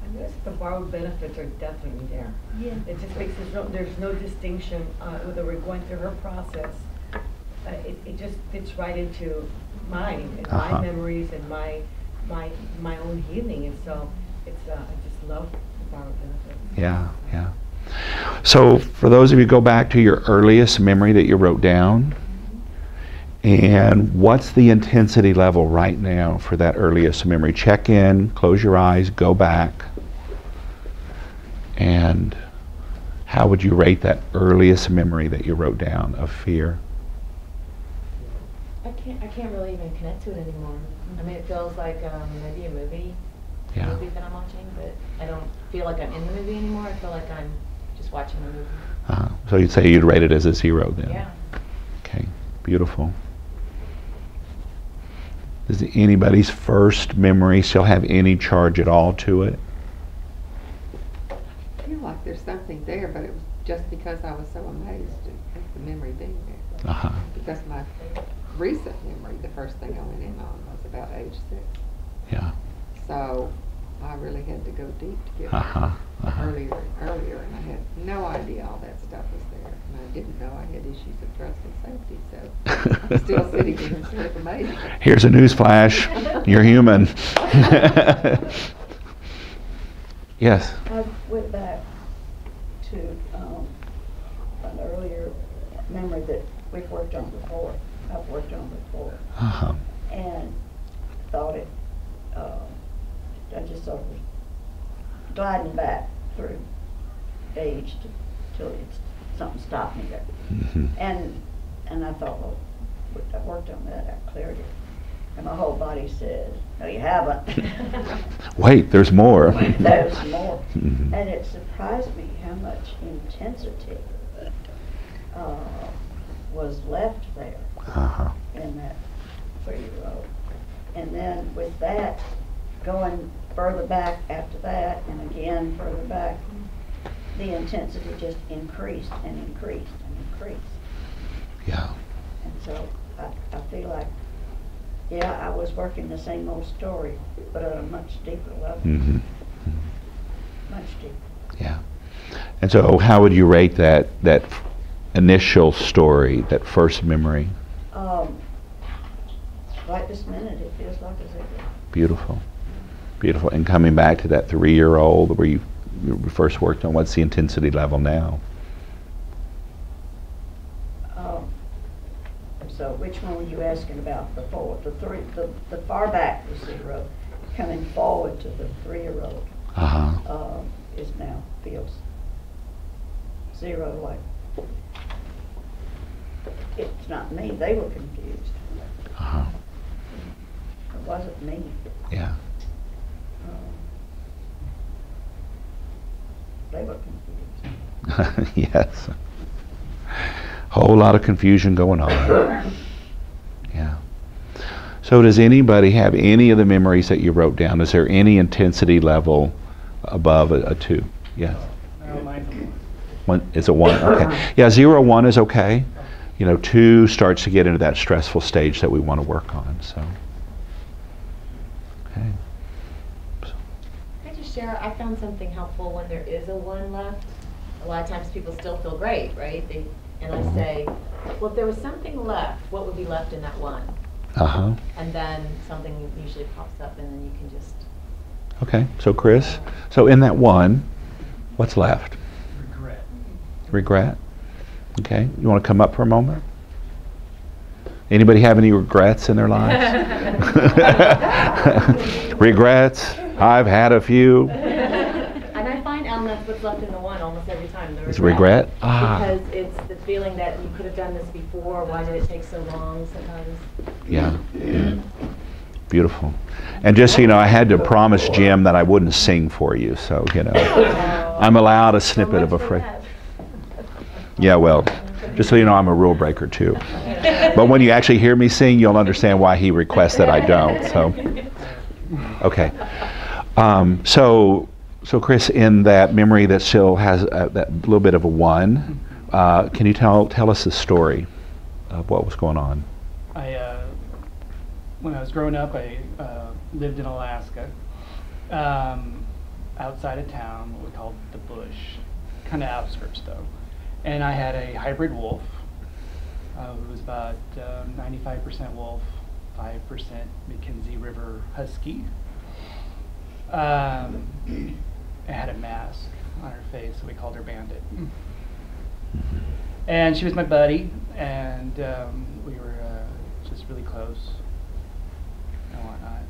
I guess the borrowed benefits are definitely there. Yeah. It just makes there's no distinction, whether we're going through her process. It just fits right into mine and Uh-huh. my memories and my own healing, and so it's I just love the borrowed benefits. Yeah, yeah. So for those of you, go back to your earliest memory that you wrote down, and what's the intensity level right now for that earliest memory? Check in, close your eyes, go back, and how would you rate that earliest memory that you wrote down of fear? I can't really even connect to it anymore. I mean, it feels like maybe a movie Yeah. that I'm watching, but I don't feel like I'm in the movie anymore. I feel like I'm just watching a movie. So you'd say you'd rate it as a 0 then? Yeah. Okay, beautiful. Does anybody's first memory still have any charge at all to it? I feel like there's something there, but it was just because I was so amazed at the memory being there. Uh-huh. Because my recent memory, the first thing I went in on was about age 6. Yeah. So I really had to go deep to get Uh-huh. Uh-huh. earlier and earlier, and I had no idea all that stuff was there. And I didn't know I had issues of trust and safety, so I'm still sitting here sort of amazed. Here's a news flash. You're human. Yes. I went back to an earlier memory that we've worked on before. I've worked on before, Uh-huh. and thought it. I just sort of was gliding back through age till something stopped me there, Mhm. and I thought, well, I worked on that. I cleared it, And my whole body said, no, you haven't. Wait, there's more. There's more. Mhm. And it surprised me how much intensity was left there Uh-huh. in that 3-year-old. And then with that, going further back after that, and again further back, the intensity just increased and increased and increased. Yeah. And so I feel like, yeah, I was working the same old story, but at a much deeper level. Mm-hmm. Much deeper. Yeah. And so how would you rate that initial story, that first memory? Right this minute, it feels like a zero. Beautiful. Beautiful. And coming back to that 3-year-old where you first worked on, what's the intensity level now? So which one were you asking about before? The far back was 0. Coming forward to the 3-year-old Uh-huh. is now feels 0. Like it's not me. They were confused. Uh-huh. It wasn't me. Yeah. They were confused. Yes. Whole lot of confusion going on. Yeah. So does anybody have any of the memories that you wrote down? Is there any intensity level above a 2? Yes. No, mine's a 1. One, it's a 1? Okay. Yeah, 0, 1 is okay. 2 starts to get into that stressful stage that we want to work on. So. Okay. Can I just share, I found something helpful when there is a 1 left. A lot of times people still feel great, right? And I say, well, if there was something left, what would be left in that 1? Uh-huh. And then something usually pops up, and then you can just... Okay. So Chris, so in that 1, what's left? Regret. Regret? Okay. You want to come up for a moment? Anybody have any regrets in their lives? Regrets? I've had a few. And I find, Alan, that's what's left in the 1 almost every time. The It's regret? Ah. Because it's the feeling that you could have done this before, why did it take so long sometimes? Yeah. Beautiful. And just so you know, I had to promise Jim that I wouldn't sing for you, so, I'm allowed a snippet of a phrase. Yeah, well, just so you know, I'm a rule breaker too. But when you actually hear me sing, you'll understand why he requests that I don't. So, okay. So Chris, in that memory that still has that little bit of a 1, can you tell us the story of what was going on? When I was growing up, I lived in Alaska, outside of town, what we called the bush, kind of outskirts though. And I had a hybrid wolf. It was about 95% wolf, 5% Mackenzie River husky. It had a mask on her face, so we called her Bandit. And she was my buddy, and we were just really close and whatnot.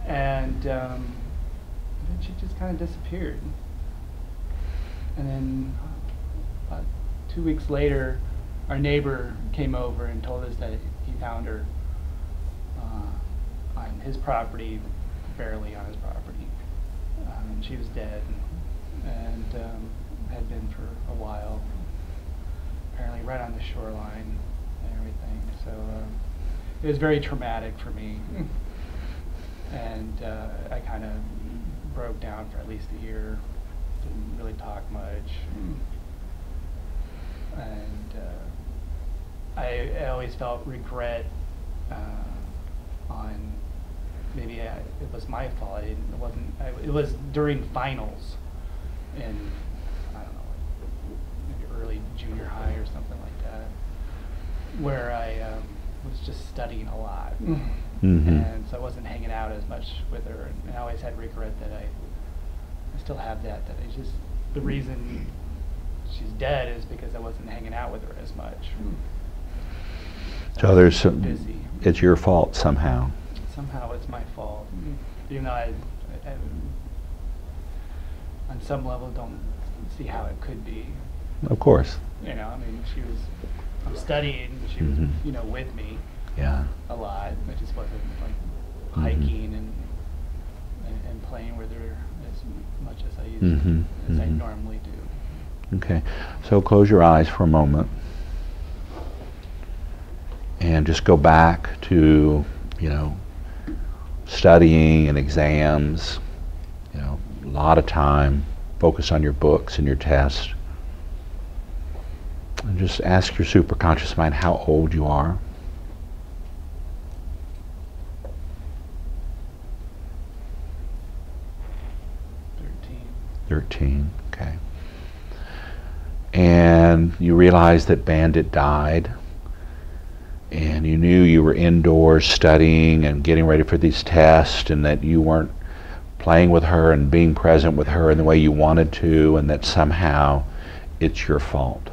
And then she just kind of disappeared. And then about 2 weeks later, our neighbor came over and told us that he found her on his property, barely on his property. She was dead and had been for a while, apparently right on the shoreline and everything. So it was very traumatic for me. And I kind of broke down for at least a year, didn't really talk much. And I always felt regret on maybe it was my fault. It wasn't. It was during finals in, I don't know, maybe early junior high or something like that, where I was just studying a lot, and so I wasn't hanging out as much with her. And I always had regret that I still have that. That I just the reason she's dead is because I wasn't hanging out with her as much. So there's some busy. It's your fault somehow. Somehow it's my fault. Even though I on some level don't see how it could be. Of course. You know, I mean, I'm studying, she was, with me. Yeah. a lot. It just wasn't like Mhm. hiking and playing where there as much as I as I Mhm. normally do. Okay. So close your eyes for a moment. And just go back to, studying and exams, a lot of time. Focus on your books and your tests. And just ask your superconscious mind how old you are. Thirteen, okay. And you realize that Bandit died, and you knew you were indoors studying and getting ready for these tests, and that you weren't playing with her and being present with her in the way you wanted to, and that somehow it's your fault.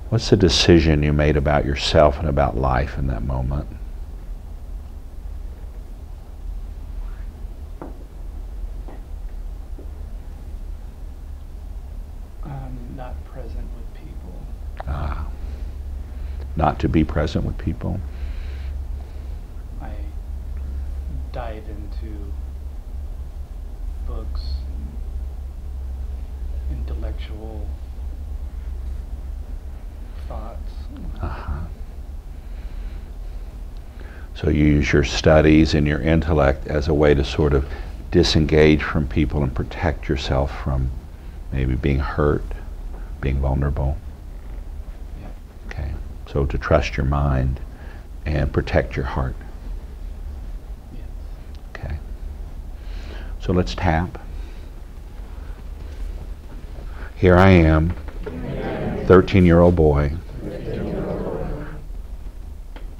What's the decision you made about yourself and about life in that moment? Not present with people. Not to be present with people. I dive into books, intellectual thoughts. So you use your studies and your intellect as a way to sort of disengage from people and protect yourself from maybe being hurt, being vulnerable. Yeah. Okay. So to trust your mind and protect your heart. Yes. Okay. So let's tap. Here I am, 13-year-old boy,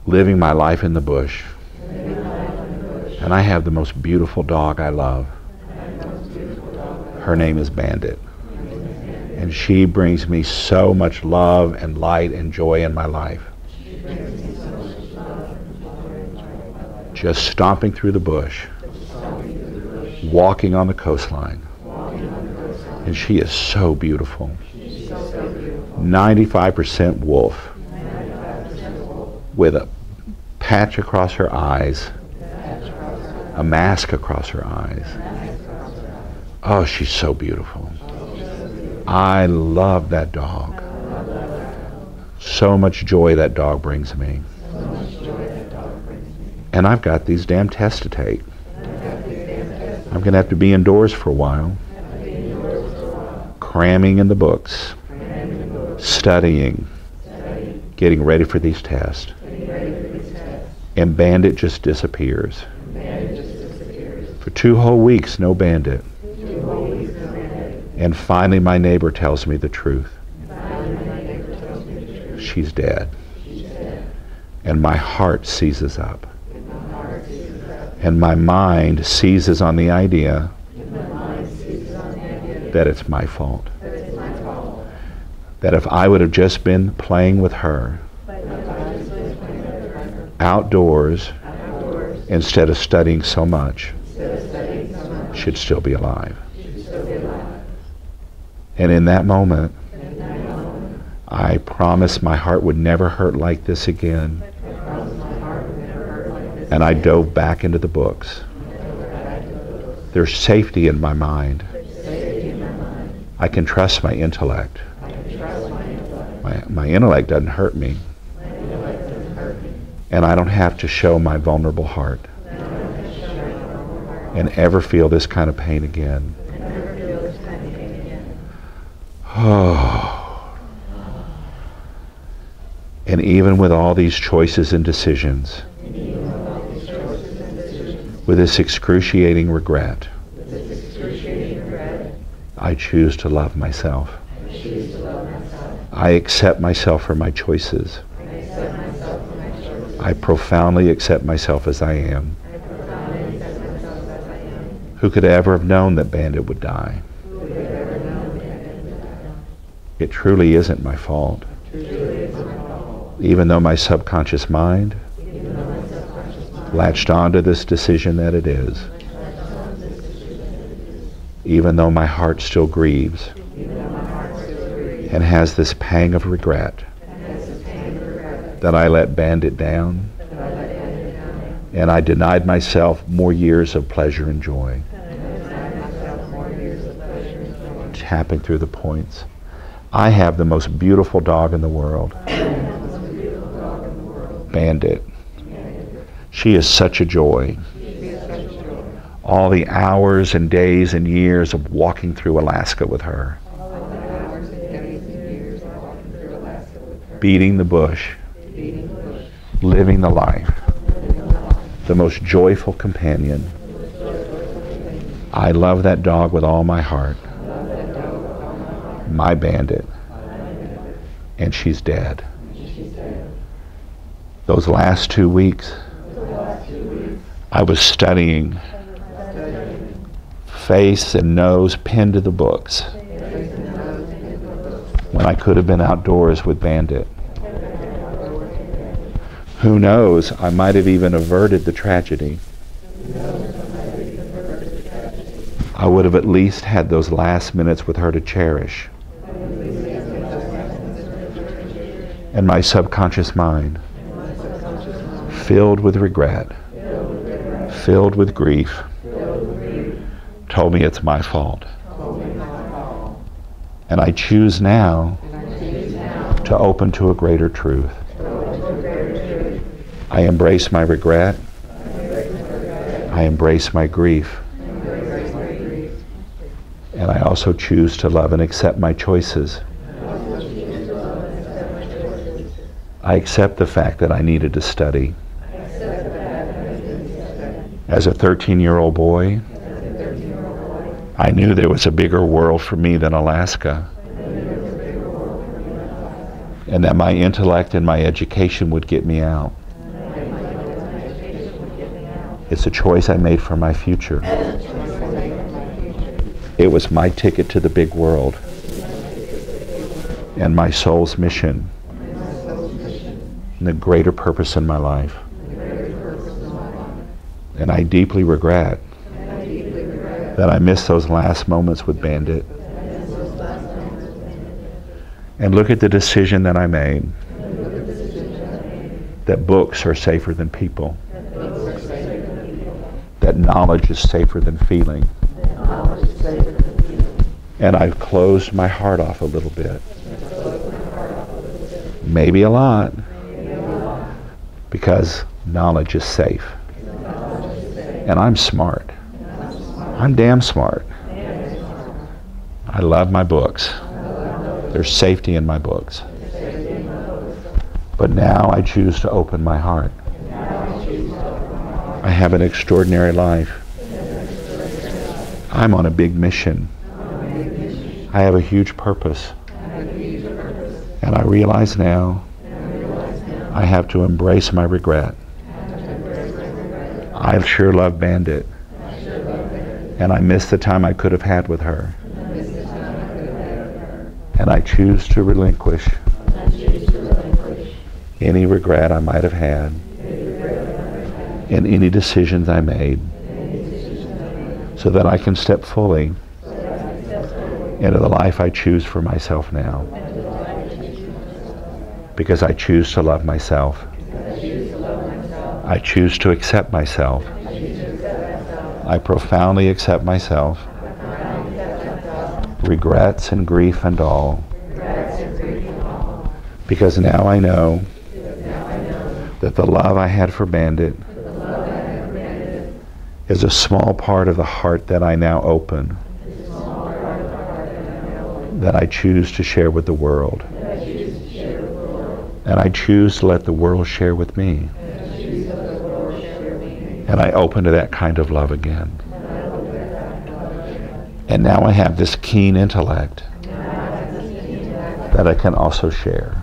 living my life in the bush. And I have the most beautiful dog I love. Her name is Bandit. And she brings me so much love and light and joy in my life. Just stomping through the bush, walking on the coastline. And she is so beautiful. 95% wolf, with a patch across her eyes, a mask across her eyes. Oh, she's so beautiful. I love that dog. So much joy that dog brings me. And I've got these damn tests to take. I'm going to have to be indoors for a while, cramming in the books, studying, getting ready for these tests. And Bandit just disappears. For 2 whole weeks, no Bandit. And finally my neighbor tells me the truth. She's dead. And my heart seizes up. And my mind seizes on the idea that it's my fault. That if I would have just been playing with her outdoors instead of studying so much, she'd still be alive. And in that moment, I promised my heart would never hurt like this again. And I dove back into the books. There's safety in my mind. I can trust my intellect. My intellect doesn't hurt me. And I don't have to show my vulnerable heart and ever feel this kind of pain again. Oh. And even with all these choices and decisions, with this excruciating regret, I choose to love myself. I accept myself for my choices. I profoundly accept myself as I am. Who could ever have known that Bandit would die? It truly isn't my fault. Even though my subconscious mind latched onto this decision that it is. Even though my heart still grieves and has this pang of regret that I let Bandit down, and I denied myself more years of pleasure and joy. Tapping through the points. I have the most beautiful dog in the world. Bandit. She is such a joy. All the hours and days and years of walking through Alaska with her. Beating the bush. Living the life. The most joyful companion. I love that dog with all my heart. My Bandit. And she's dead. Those last 2 weeks, I was studying, face and nose pinned to the books, when I could have been outdoors with Bandit. Who knows, I might have even averted the tragedy. I would have at least had those last minutes with her to cherish. And my subconscious mind, filled with regret, filled with grief, told me it's my fault. And I choose now to open to a greater truth. I embrace my regret. I embrace my grief. And I also choose to love and accept my choices. I accept the fact that I needed to study. As a 13-year-old boy, I knew there was a bigger world for me than Alaska, and that my intellect and my education would get me out. It's a choice I made for my future. It was my ticket to the big world and my soul's mission and the greater purpose in my life. And I deeply regret that I missed those last moments with Bandit. And look at the decision that I made. That books are safer than people. That knowledge is safer than feeling. And I've closed my heart off a little bit. Maybe a lot. Because knowledge is safe. And I'm smart. I'm damn smart. I love my books. There's safety in my books. But now I choose to open my heart. I have an extraordinary life. I'm on a big mission. I have a huge purpose. And I realize now I have to embrace my regret. I sure love Bandit. And I miss the time I could have had with her. And I choose to relinquish any regret I might have had in any decisions I made, so that I can step fully into the life I choose for myself now. Because I choose to love myself. I choose to accept myself. I profoundly accept myself, regrets and grief and all, because now I know that the love I had for Bandit is a small part of the heart that I now open, that I choose to share with the world, and I choose to let the world share with me. And I open to that kind of love again. And now I have this keen intellect that I can also share.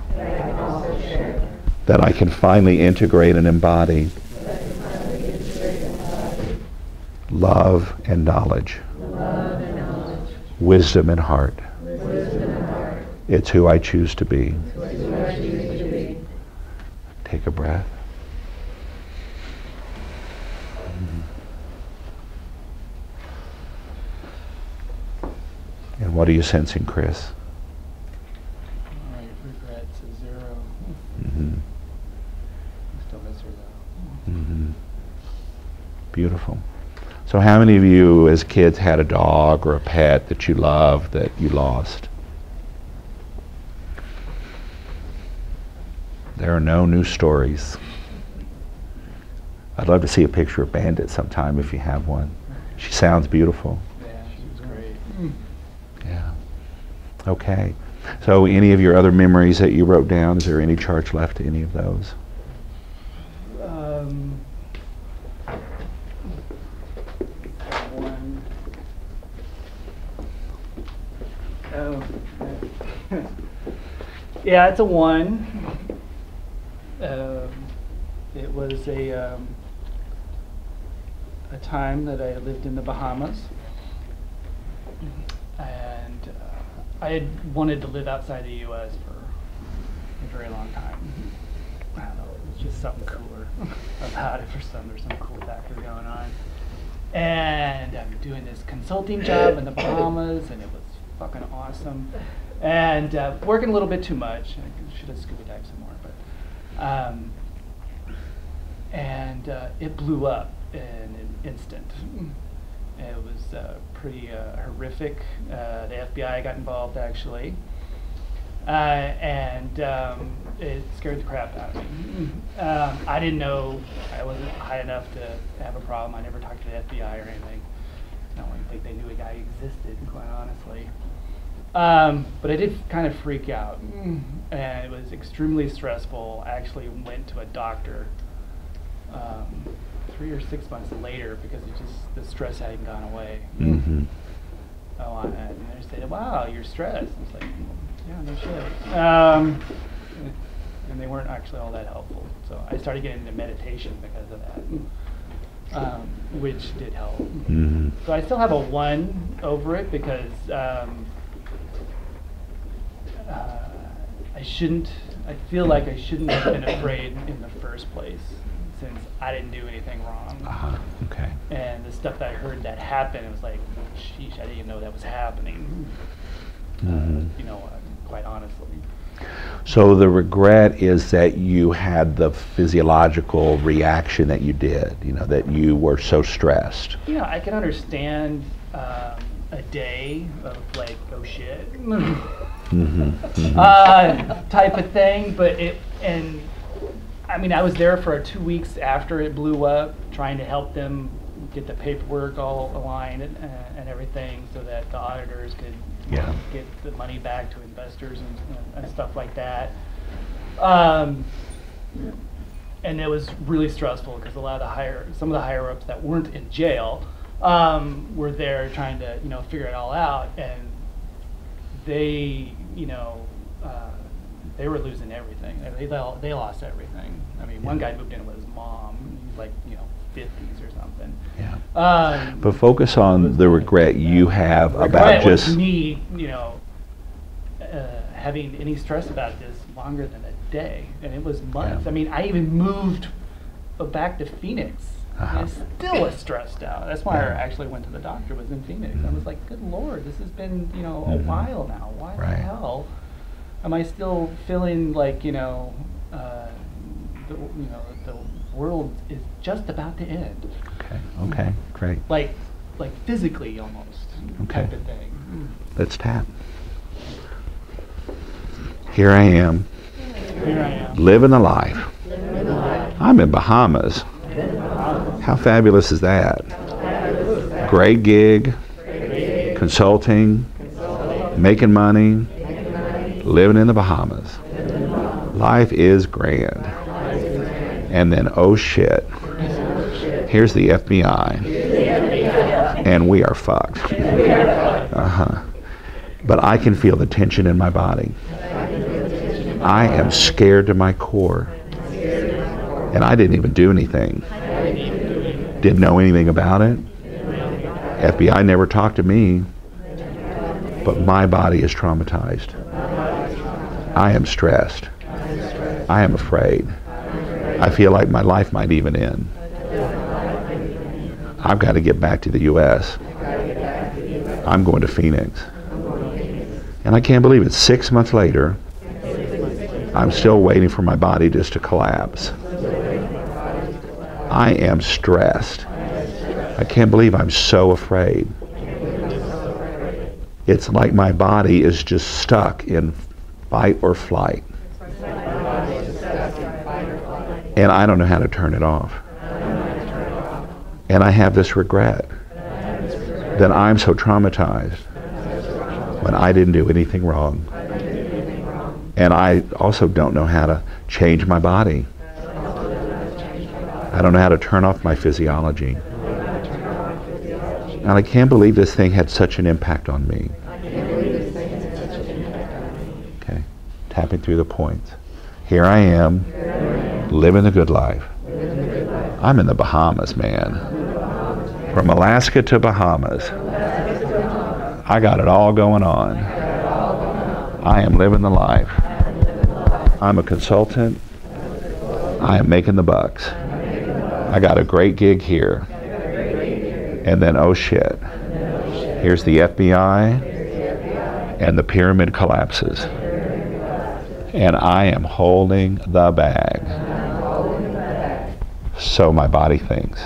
That I can finally integrate and embody love and knowledge, wisdom and heart. It's who I choose to be. Take a breath. And what are you sensing, Chris? It's a 0. Mm-hmm. I still miss her though. Mm-hmm. Beautiful. So how many of you as kids had a dog or a pet that you loved that you lost? There are no new stories. I'd love to see a picture of Bandit sometime if you have one. She sounds beautiful. Yeah, she was great. Yeah. Okay. So any of your other memories that you wrote down, is there any charge left to any of those? One. Oh. Yeah, it's a 1. It was a time that I lived in the Bahamas, and I had wanted to live outside the U.S. for a very long time. I don't know, it was just something cooler about it. There's some cool factor going on. And I'm doing this consulting job in the Bahamas, and it was fucking awesome. And working a little bit too much. I should have scuba dived some more, but and it blew up in an instant. It was pretty horrific. The FBI got involved actually, and it scared the crap out of me. I didn't know I wasn't high enough to have a problem. I never talked to the FBI or anything. I don't even think they knew a guy existed, quite honestly. But I did kind of freak out, and it was extremely stressful. I actually went to a doctor 3 or 6 months later because the stress hadn't gone away. Mm-hmm. And they said, "Wow, you're stressed." I was like, "Yeah, no shit." And they weren't actually all that helpful. So I started getting into meditation because of that, which did help. Mm-hmm. So I still have a 1 over it because I feel like I shouldn't have been afraid in the first place, since I didn't do anything wrong. Okay. And the stuff that I heard that happened, it was like, sheesh, I didn't even know that was happening. Quite honestly. So the regret is that you had the physiological reaction that you did, that you were so stressed. I can understand a day of like, oh shit, type of thing, but I was there for 2 weeks after it blew up, trying to help them get the paperwork all aligned and everything, so that the auditors could get the money back to investors and stuff like that. And it was really stressful because some of the higher ups that weren't in jail were there trying to figure it all out, and they they were losing everything. They lost everything. One guy moved in with his mom. He's like 50s or something. Yeah. But focus on the regret you have about just me, having any stress about this longer than a day, and it was months. Yeah. I even moved back to Phoenix. And I still was stressed out. That's why I actually went to the doctor. Was in Phoenix. I was like, good Lord, this has been a while now. Why the hell am I still feeling like the world is just about to end? Okay, great. Like physically almost. Okay. Type of thing. Let's tap. Here I am. Living the life. I'm in Bahamas. How fabulous is that? Great gig, consulting, making money, living in the Bahamas. Life is grand. And then, oh shit, here's the FBI. And we are fucked. But I can feel the tension in my body. I am scared to my core. And I didn't even do anything. Didn't know anything about it. FBI never talked to me. But my body is traumatized. I am stressed. I am afraid. I feel like my life might even end. I've got to get back to the U.S. I'm going to Phoenix. And I can't believe it. 6 months later, I'm still waiting for my body just to collapse. I am stressed. I can't believe I'm so afraid. It's like my body is just stuck in fight or flight. And I don't know how to turn it off. And I have this regret that I'm so traumatized when I didn't do anything wrong. And I also don't know how to change my body. I don't know how to turn off my physiology. And I can't believe this thing had such an impact on me. Okay, tapping through the points. Here I am, living the good life. I'm in the Bahamas, man. From Alaska to Bahamas. I got it all going on. I am living the life. I'm a consultant. I am making the bucks. I got a great gig here. And then, oh shit, here's the FBI, and the pyramid collapses. And I am holding the bag. So my body thinks.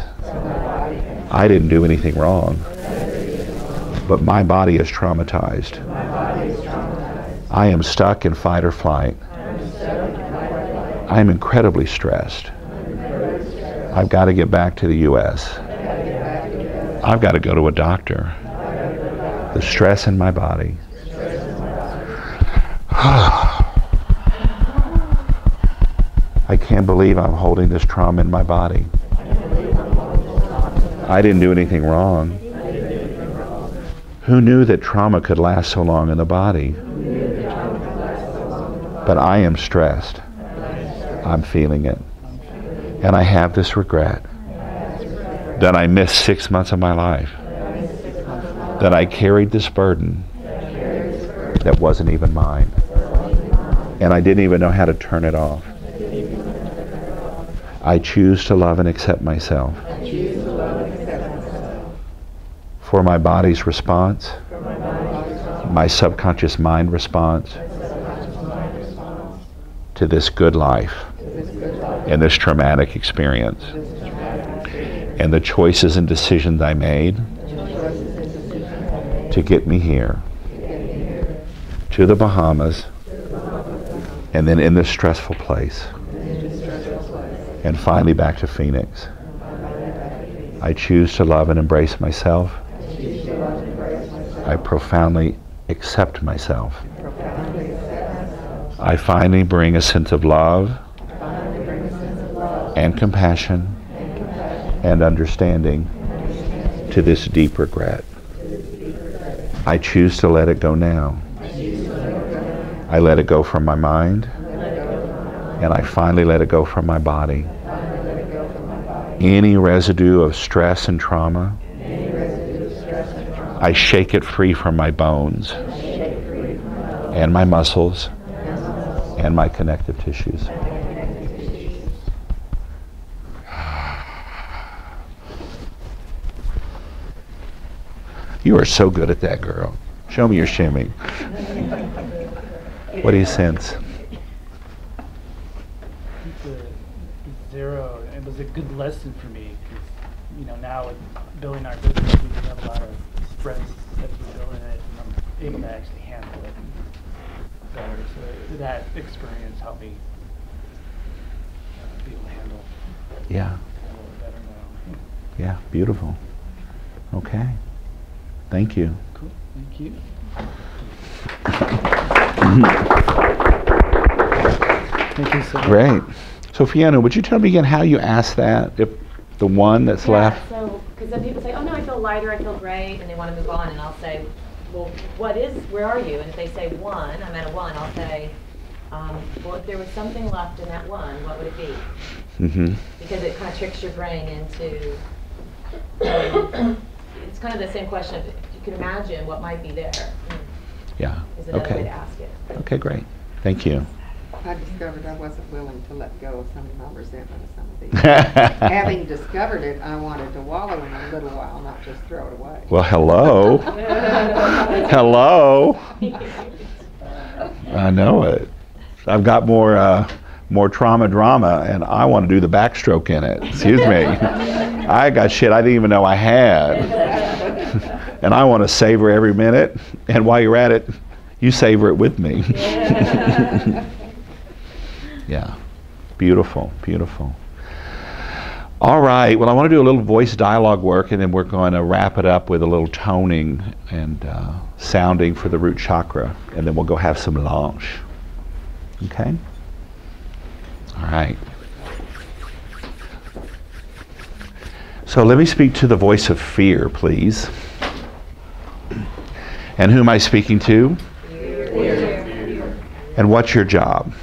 I didn't do anything wrong, but my body is traumatized. I am stuck in fight or flight. I am incredibly stressed. I've got to get back to the U.S. I've got to go to a doctor. The stress in my body. I can't believe I'm holding this trauma in my body. I didn't do anything wrong. Who knew that trauma could last so long in the body? But I am stressed. I'm feeling it. And I have this regret that I missed 6 months of my life, that I carried this burden that wasn't even mine, and I didn't even know how to turn it off. I choose to love and accept myself for my body's response, my subconscious mind response to this good life and this traumatic experience, and the choices and decisions I made to get me here to the Bahamas, and then in this stressful place, and finally back to Phoenix. I choose to love and embrace myself. I profoundly accept myself. I finally bring a sense of love and compassion and understanding to this deep regret. I choose to let it go now. I let it go from my mind, and I finally let it go from my body. Any residue of stress and trauma, I shake it free from my bones and my muscles and my connective tissues. You are so good at that, girl. Show me your shimmy. What do you sense? Zero. It was a good lesson for me because, now with building our business, we have a lot of stress as we're building it, and I'm able to actually handle it better. So that experience helped me be able to handle it better now. Yeah, beautiful. Okay. Thank you. Cool. Thank you. Thank you so much. Great. So Fiona, would you tell me again how you asked that? If the one that's left? So, because then people say, oh no, I feel lighter, I feel great, and they want to move on, and I'll say, well, where are you? And if they say 1, I'm at a 1, I'll say, well, if there was something left in that 1, what would it be? Mm-hmm. Because it kind of tricks your brain into, it's kind of the same question of if you can imagine what might be there. Yeah. Is another way Okay. to ask it. Okay, great. Thank you. I discovered I wasn't willing to let go of some of my resentment of some of these. Having discovered it, I wanted to wallow in it a little while, not just throw it away. Well, hello. Hello. I know it. I've got more trauma drama, and I want to do the backstroke in it. Excuse me. I got shit I didn't even know I had. And I want to savor every minute. And while you're at it, you savor it with me. Yeah. Beautiful, beautiful. All right. Well, I want to do a little voice dialogue work, and then we're going to wrap it up with a little toning and sounding for the root chakra, and then we'll go have some lunch. Okay? All right. So let me speak to the voice of fear, please. And who am I speaking to? Fear. And what's your job?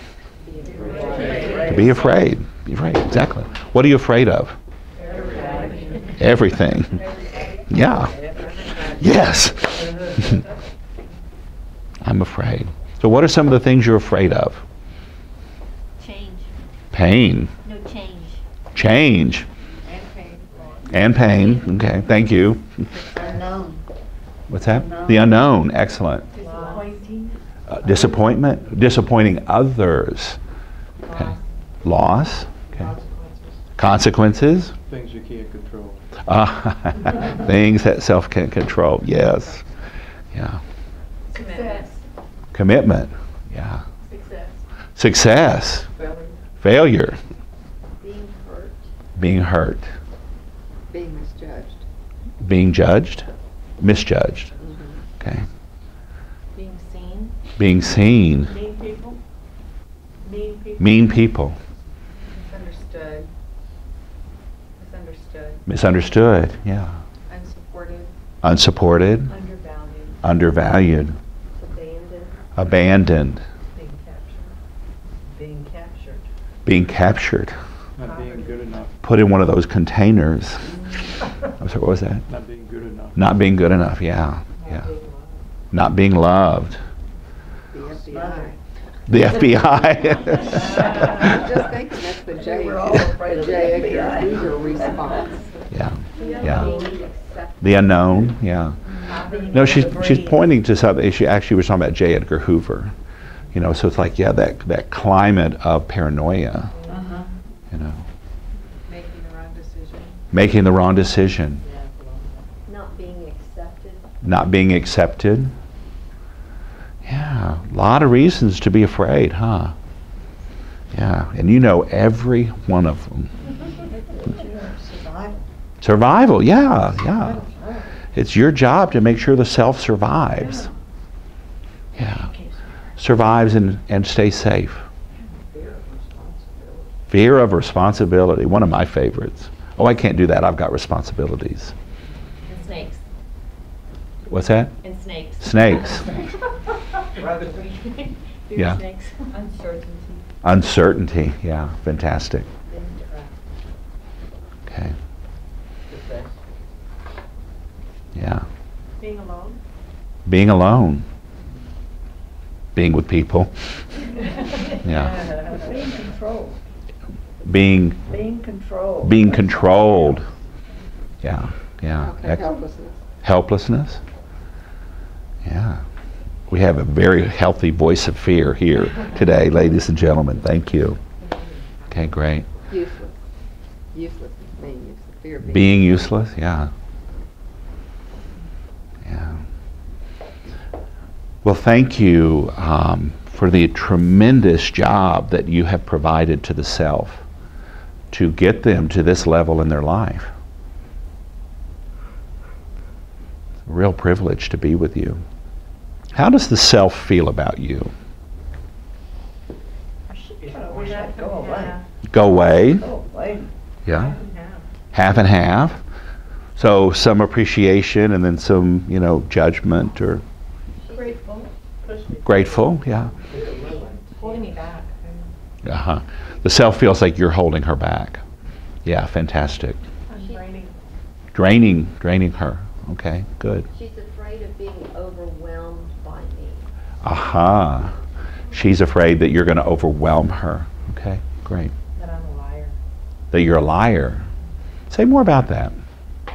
To be afraid. Be afraid, exactly. What are you afraid of? Everything. Yeah. Yes. I'm afraid. So what are some of the things you're afraid of? Change. Pain. No change. Change. And pain. And pain. Okay, thank you. Unknown. What's that? Unknown. The unknown. Excellent. Disappointing. Disappointment. Disappointing others. Okay. Loss. Okay. Consequences. Things you can't control. Things that self can't control. Yes. Yeah. Success. Commitment. Yeah. Success. Success. Failure. Failure. Being hurt. Being hurt. Being misjudged. Being judged. Misjudged. Okay. Being seen. Being seen. Mean people. Mean people. Mean people. Misunderstood. Misunderstood. Misunderstood. Yeah. Unsupported. Unsupported. Undervalued. Undervalued. Abandoned. Abandoned. Being captured. Being captured. Being captured. Not being good enough. Put in one of those containers. I'm sorry, what was that? Not being good enough. Not being good enough. Yeah. Yeah. Not being loved. The FBI. The FBI. Just thinking that's the J. We're all afraid of the J. FBI. Edgar Hoover response. Yeah. Yeah. The unknown. Yeah. No, she's pointing to something. She actually was talking about J. Edgar Hoover. You know, so it's like, yeah, that climate of paranoia. You know, Making the wrong decision. making the wrong decision, Not being accepted. not being accepted. Yeah, a lot of reasons to be afraid, huh? Yeah, and you know every one of them. Survival. Survival, yeah, yeah. It's your job to make sure the self survives. Yeah, survives and stays safe. Fear of responsibility, one of my favorites. Oh, I can't do that, I've got responsibilities. And snakes. What's that? And snakes. Snakes. Fear Yeah. of snakes. Uncertainty. Uncertainty, yeah, fantastic. Okay. Yeah. Being alone. Being alone. Being with people. Yeah. Being controlled. Being Being controlled. controlled. Yeah, yeah. Okay, helplessness. Helplessness. Yeah. We have a very healthy voice of fear here today, ladies and gentlemen. Thank you. Okay, great. Useless. Useless is being useless. Fear of Being useless, yeah. Yeah. Well, thank you for the tremendous job that you have provided to the self to get them to this level in their life. It's a real privilege to be with you. How does the self feel about you? I wish I'd go away. Go away? Go away. Yeah. Half and half. So some appreciation and then some, you know, judgment or Grateful. grateful. Yeah. Holding me back. Uh-huh. The self feels like you're holding her back. Yeah, fantastic. Draining. Draining her. Okay, good. She's afraid of being overwhelmed by me. Aha. She's afraid that you're going to overwhelm her. Okay, great. That I'm a liar. That you're a liar. Say more about that. She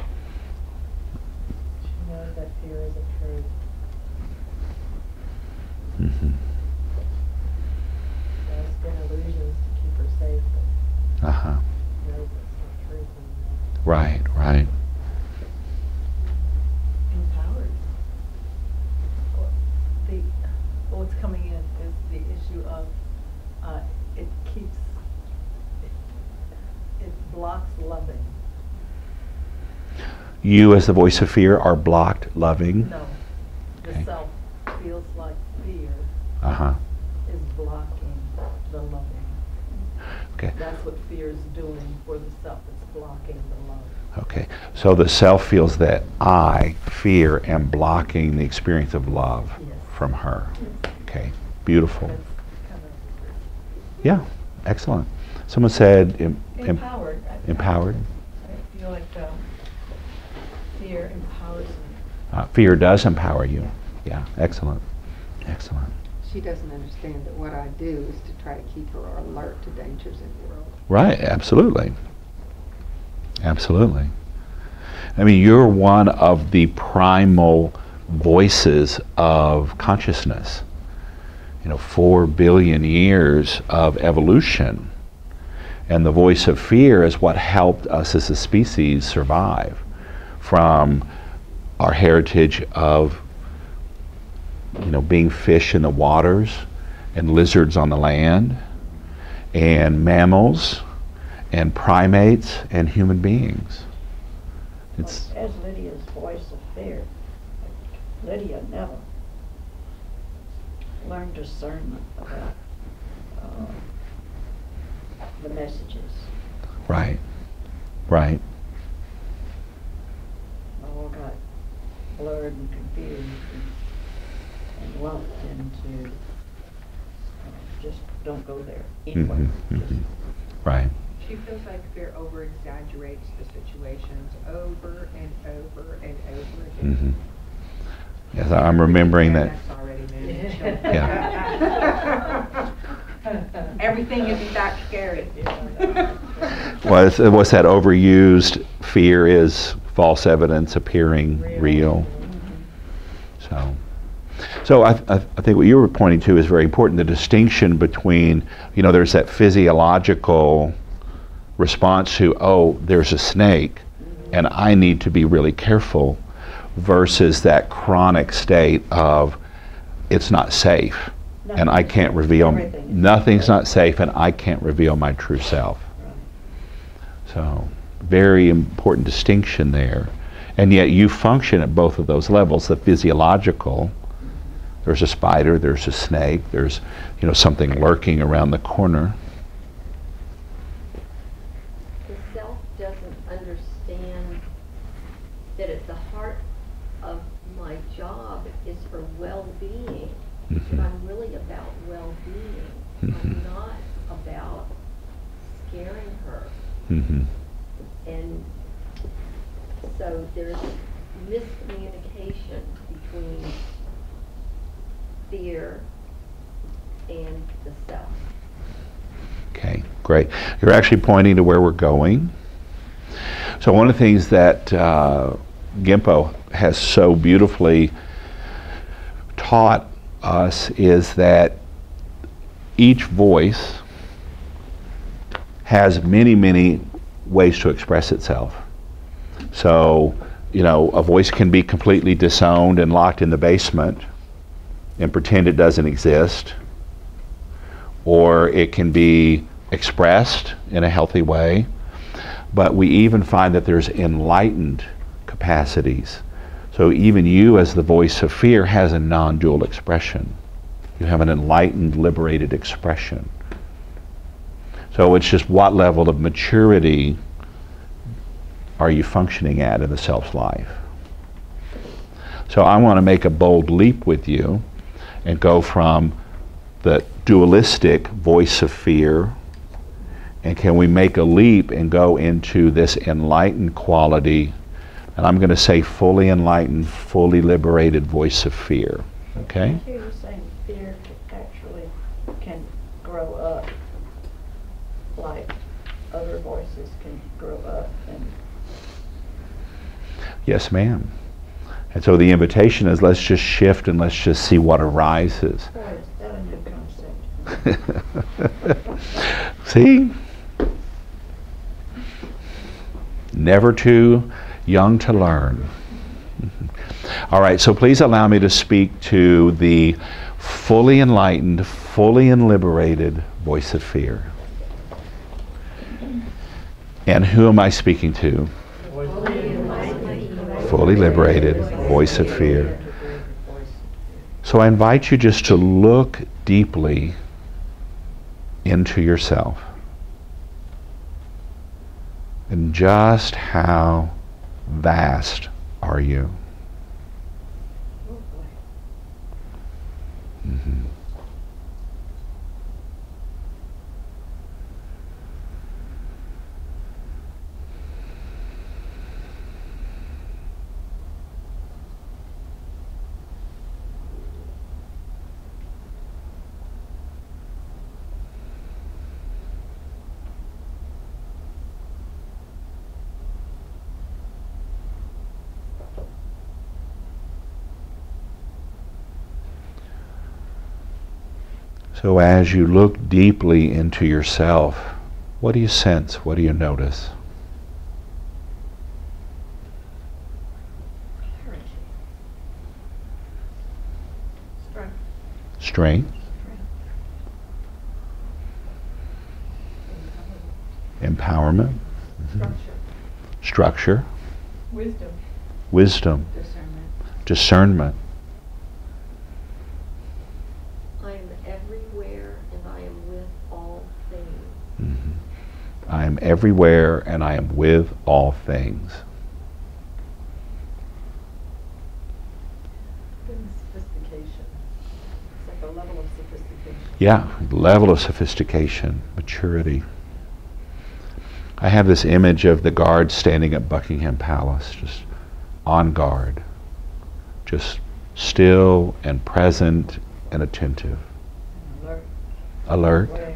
knows that fear is a truth. Mm-hmm. Right, right. Empowered. What's coming in is the issue of, it keeps, it blocks loving. You, as the voice of fear, are blocked loving. No, the Okay. self feels like fear Uh-huh. is blocking the loving. Okay. That's what fear is doing for the self, it's blocking the love. Okay. So the self feels that I, fear, am blocking the experience of love Yes. from her. Okay. Beautiful. That's kind of Yeah. Excellent. Someone said Empowered. empowered. I feel like fear empowers me. Fear does empower you. Yeah. Excellent. Excellent. She doesn't understand that what I do is to try to keep her alert to dangers in the world. Right. Absolutely. Absolutely. I mean, you're one of the primal voices of consciousness. 4 billion years of evolution. And the voice of fear is what helped us as a species survive from our heritage of, being fish in the waters and lizards on the land and mammals and primates and human beings. It's As Lydia's voice of fear, Lydia never learned discernment about the messages. right, right. All got blurred and confused and lumped into, just don't go there anyway. Mhm, Just- mhm. Right. She feels like fear over-exaggerates the situations over and over and over again. Hmm. Yes, I'm remembering that. That's already managed. Yeah. Everything isn't that scary. What's that overused fear is false evidence appearing real. So I think what you were pointing to is very important, the distinction between, there's that physiological response to, oh, there's a snake and I need to be really careful, versus that chronic state of it's not safe and I can't reveal, nothing's not safe and I can't reveal my true self. So very important distinction there. And yet you function at both of those levels, the physiological, there's a spider, there's a snake, there's something lurking around the corner. The self doesn't understand that at the heart of my job is for well-being. Mhm. That I'm really about well-being. I'm not about scaring her. Mm-hmm. And so there's miscommunication between fear and the self. Okay, great. You're actually pointing to where we're going. So one of the things that Genpo has so beautifully taught us is that each voice has many, many ways to express itself. So, a voice can be completely disowned and locked in the basement and pretend it doesn't exist, or it can be expressed in a healthy way. But we even find that there's enlightened capacities. So even you, as the voice of fear, has a non-dual expression. You have an enlightened, liberated expression. So it's just what level of maturity are you functioning at in the self's life? So I want to make a bold leap with you and go from the dualistic voice of fear, and can we make a leap and go into this enlightened quality, and I'm going to say fully enlightened, fully liberated voice of fear. Okay? I hear you saying fear actually can grow up like other voices can grow up. And Yes, ma'am. And so the invitation is, let's just shift and let's just see what arises. boy, is that a new concept. See? never too young to learn. All right, so please allow me to speak to the fully enlightened, fully liberated voice of fear. And who am I speaking to? Fully liberated voice of fear. So I invite you just to look deeply into yourself. And just how vast are you? Mm-hmm. So as you look deeply into yourself, what do you sense? What do you notice? Strength. Empowerment. Mm-hmm. Structure. Wisdom. Discernment. I am everywhere and I am with all things. Mm-hmm. I am everywhere and I am with all things. Sophistication. It's like a level of sophistication. Yeah, level of sophistication, maturity. I have this image of the guards standing at Buckingham Palace, just on guard, just still and present and attentive. Alert. Aware,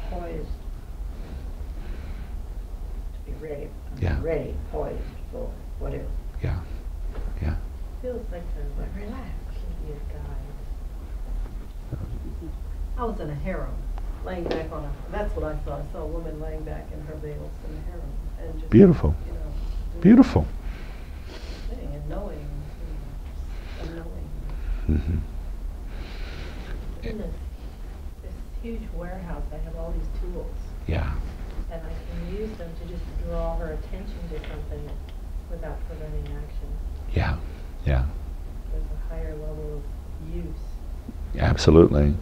poised, to be ready. Yeah. Ready, poised for whatever. Yeah. Yeah. Feels like a Relax. be a guide. I was in a harem, laying back on that's what I saw. I saw a woman laying back in her veils in a harem. And just, Beautiful. You know, doing Beautiful. the thing and knowing, you know, and knowing. Mm-hmm. In this huge warehouse, I have all these tools, Yeah. and I can use them to just draw her attention to something without preventing action. Yeah. Yeah. There's a higher level of use Absolutely. and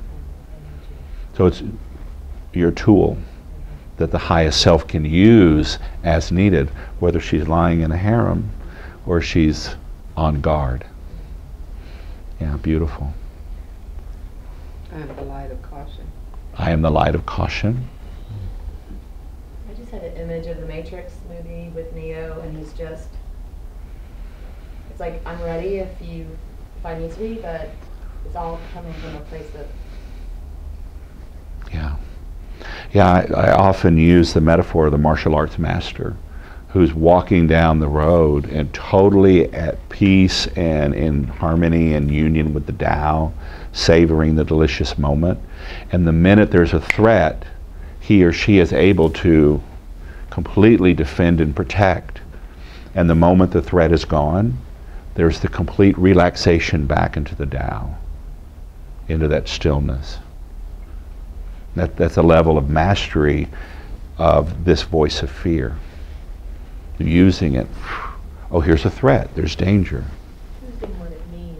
energy. So it's your tool that the highest self can use as needed, whether she's lying in a harem or she's on guard. Yeah, beautiful. I am the light of caution. I am the light of caution. I just had an image of the Matrix movie with Neo, and he's just, it's like, I'm ready if I need to be, but it's all coming from a place of, Yeah. Yeah, I often use the metaphor of the martial arts master who's walking down the road and totally at peace and in harmony and union with the Tao, savoring the delicious moment. And the minute there's a threat, he or she is able to completely defend and protect. And the moment the threat is gone, there's the complete relaxation back into the Tao, into that stillness. That's a level of mastery of this voice of fear. Using it. Oh, here's a threat. There's danger. Choosing what it means.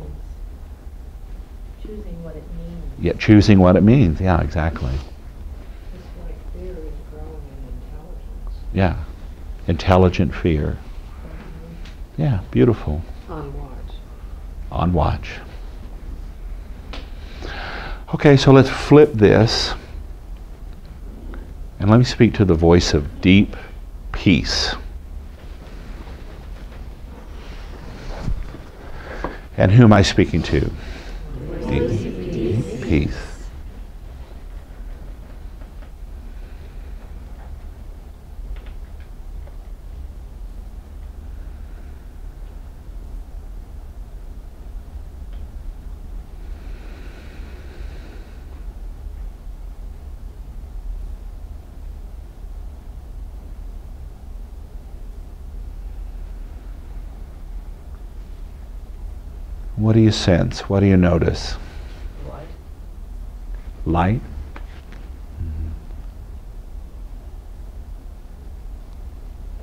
Choosing what it means. Yeah, choosing what it means. Yeah, exactly. It's like fear is growing in intelligence. Yeah. Intelligent fear. Yeah, beautiful. On watch. On watch. Okay, so let's flip this. And let me speak to the voice of deep peace. And who am I speaking to? Deep peace. What do you sense? What do you notice? Light. Light?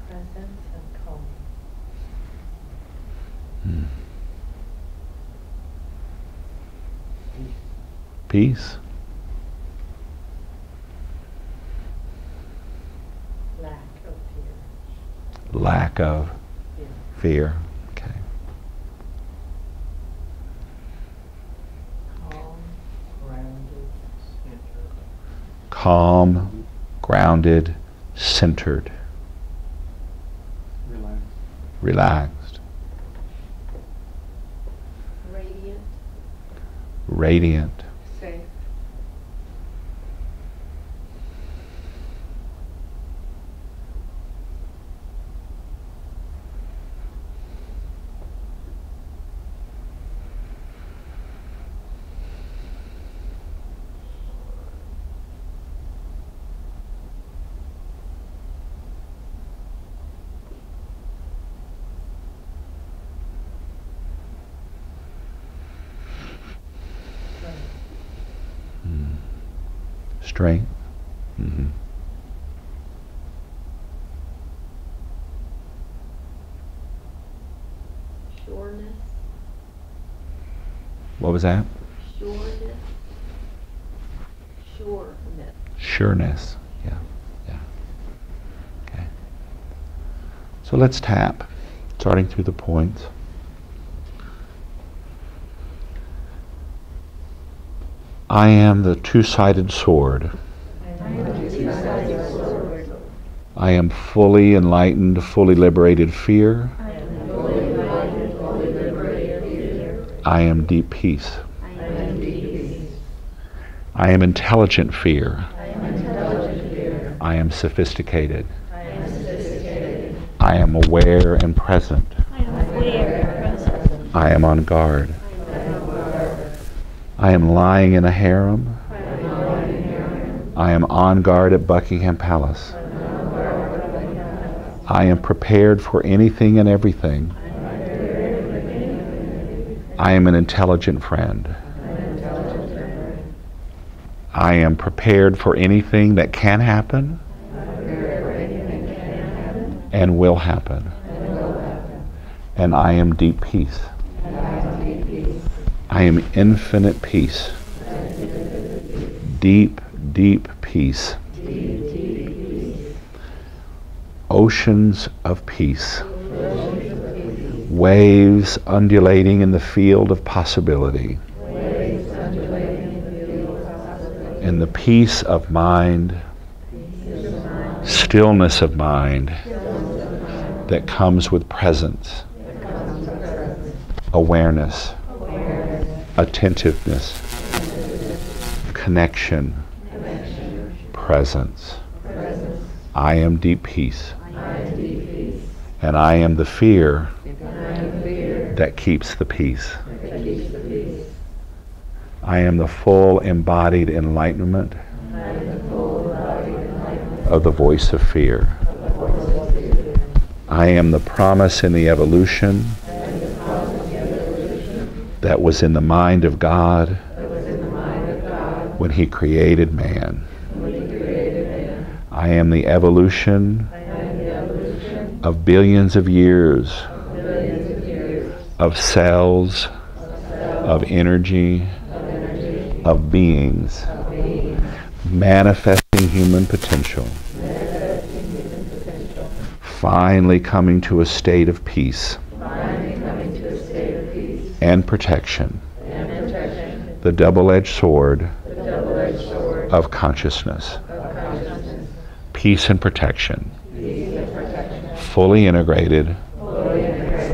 Presence and calm. Mm. Peace? Lack of fear. Lack of fear. Okay. Calm, Calm, grounded, centered. grounded, centered, Relax. relaxed, Radiant. radiant, Safe. strength. Mm-hmm. Sureness. What was that? Sureness. Sureness. Sureness. Yeah. Yeah. Okay. So let's tap, starting through the points. I am the two-sided sword. I am fully enlightened, fully liberated fear. I am deep peace. I am intelligent fear. I am sophisticated. I am aware and present. I am on guard. I am lying in a harem. I am on guard at Buckingham Palace. I am prepared for anything and everything. I am an intelligent friend. I am prepared for anything that can happen and will happen. And I am deep peace. I am infinite peace. Deep, deep peace. Oceans of peace. Waves undulating in the field of possibility. In the peace of mind, stillness of mind that comes with presence, awareness, attentiveness, connection, presence. I am deep peace. And I am the fear that keeps the peace. I am the full embodied enlightenment of the voice of fear. I am the promise in the evolution that was in the mind of God when He created man. I am the evolution of billions of years of cells, of energy, of beings, manifesting human potential, finally coming to a state of peace and protection, the double-edged sword of consciousness, peace and protection, fully integrated,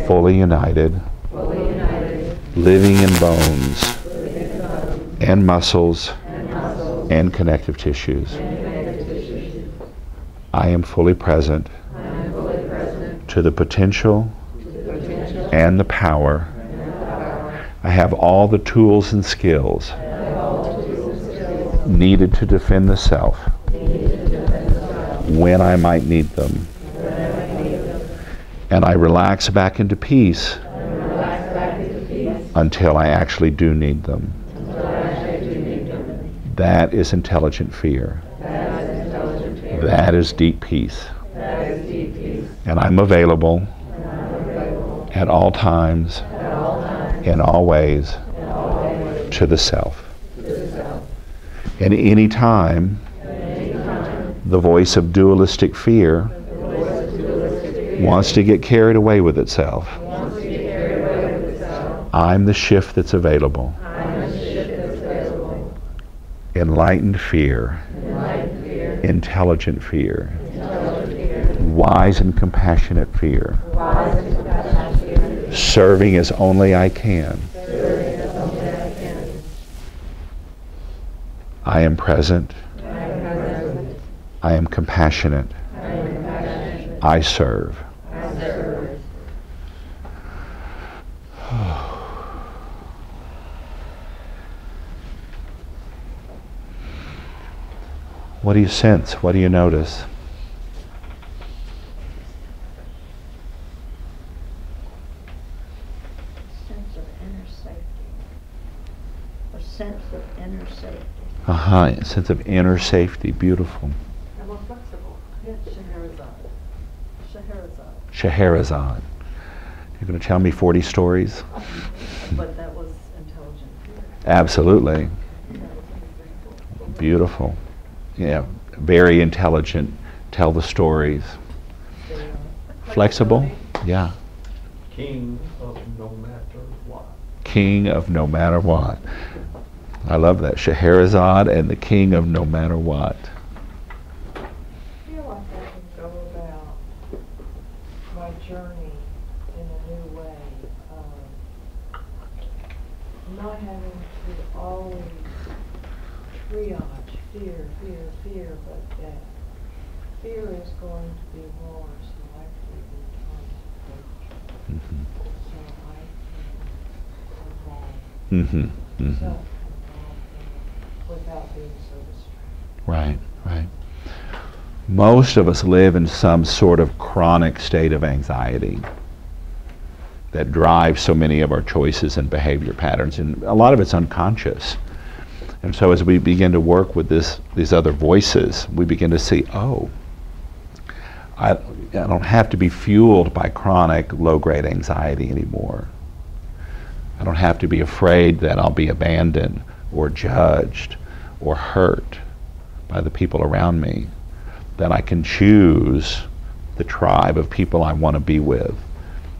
fully united, living in bones and muscles and connective tissues. I am fully present to the potential and the power. I have all the tools and skills needed to defend the self when I might need them. And I relax back into peace until I actually do need them. That is intelligent fear. That is deep peace. And I'm available at all times, in all ways, to the self. And any time the voice of dualistic fear wants to get carried away with itself, I'm the shift that's available. Enlightened fear, intelligent fear, wise and compassionate fear, serving as only I can. I am present. I am compassionate. I serve. What do you sense? What do you notice? Sense of inner safety. A sense of inner safety. A sense of inner safety. Beautiful. And more flexible. Scheherazade. Scheherazade. You're going to tell me 40 stories? But that was intelligent fear. Absolutely. Beautiful. Yeah, very intelligent. Tell the stories. Flexible? Yeah. King of no matter what. King of no matter what. I love that. Scheherazade and the king of no matter what. I feel like I can go about my journey in a new way, not having to always triage fear, but that fear is going to be more selective in terms of approach. So I can evolve. Self-evolve without being so distracted. Right, right. Most of us live in some sort of chronic state of anxiety that drives so many of our choices and behavior patterns, and a lot of it's unconscious. And so as we begin to work with these other voices, we begin to see, oh, I don't have to be fueled by chronic low-grade anxiety anymore. I don't have to be afraid that I'll be abandoned or judged or hurt by the people around me. That I can choose the tribe of people I want to be with.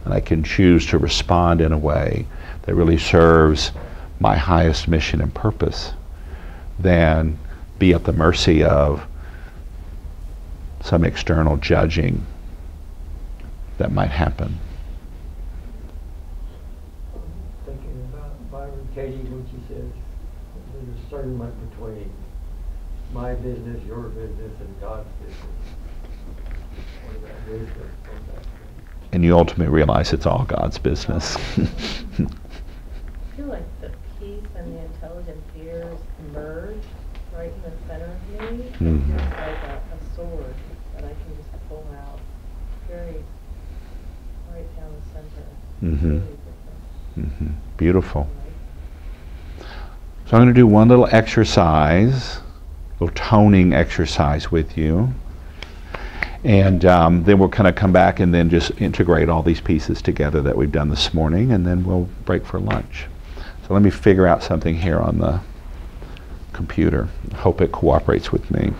And I can choose to respond in a way that really serves my highest mission and purpose, than be at the mercy of some external judging that might happen. Thinking about Byron Katie when she says there's a discernment between my business, your business, and God's business. What about wisdom from that? And you ultimately realize it's all God's business. I feel like the peace and the intelligent fears merge right in the center of me. Mhm. It's like a sword that I can just pull out very right down the center. Mhm. Really different. Beautiful. So I'm going to do one little exercise, a little toning exercise with you. And then we'll kind of come back and then just integrate all these pieces together that we've done this morning, and then we'll break for lunch. So let me figure out something here on the computer. I hope it cooperates with me.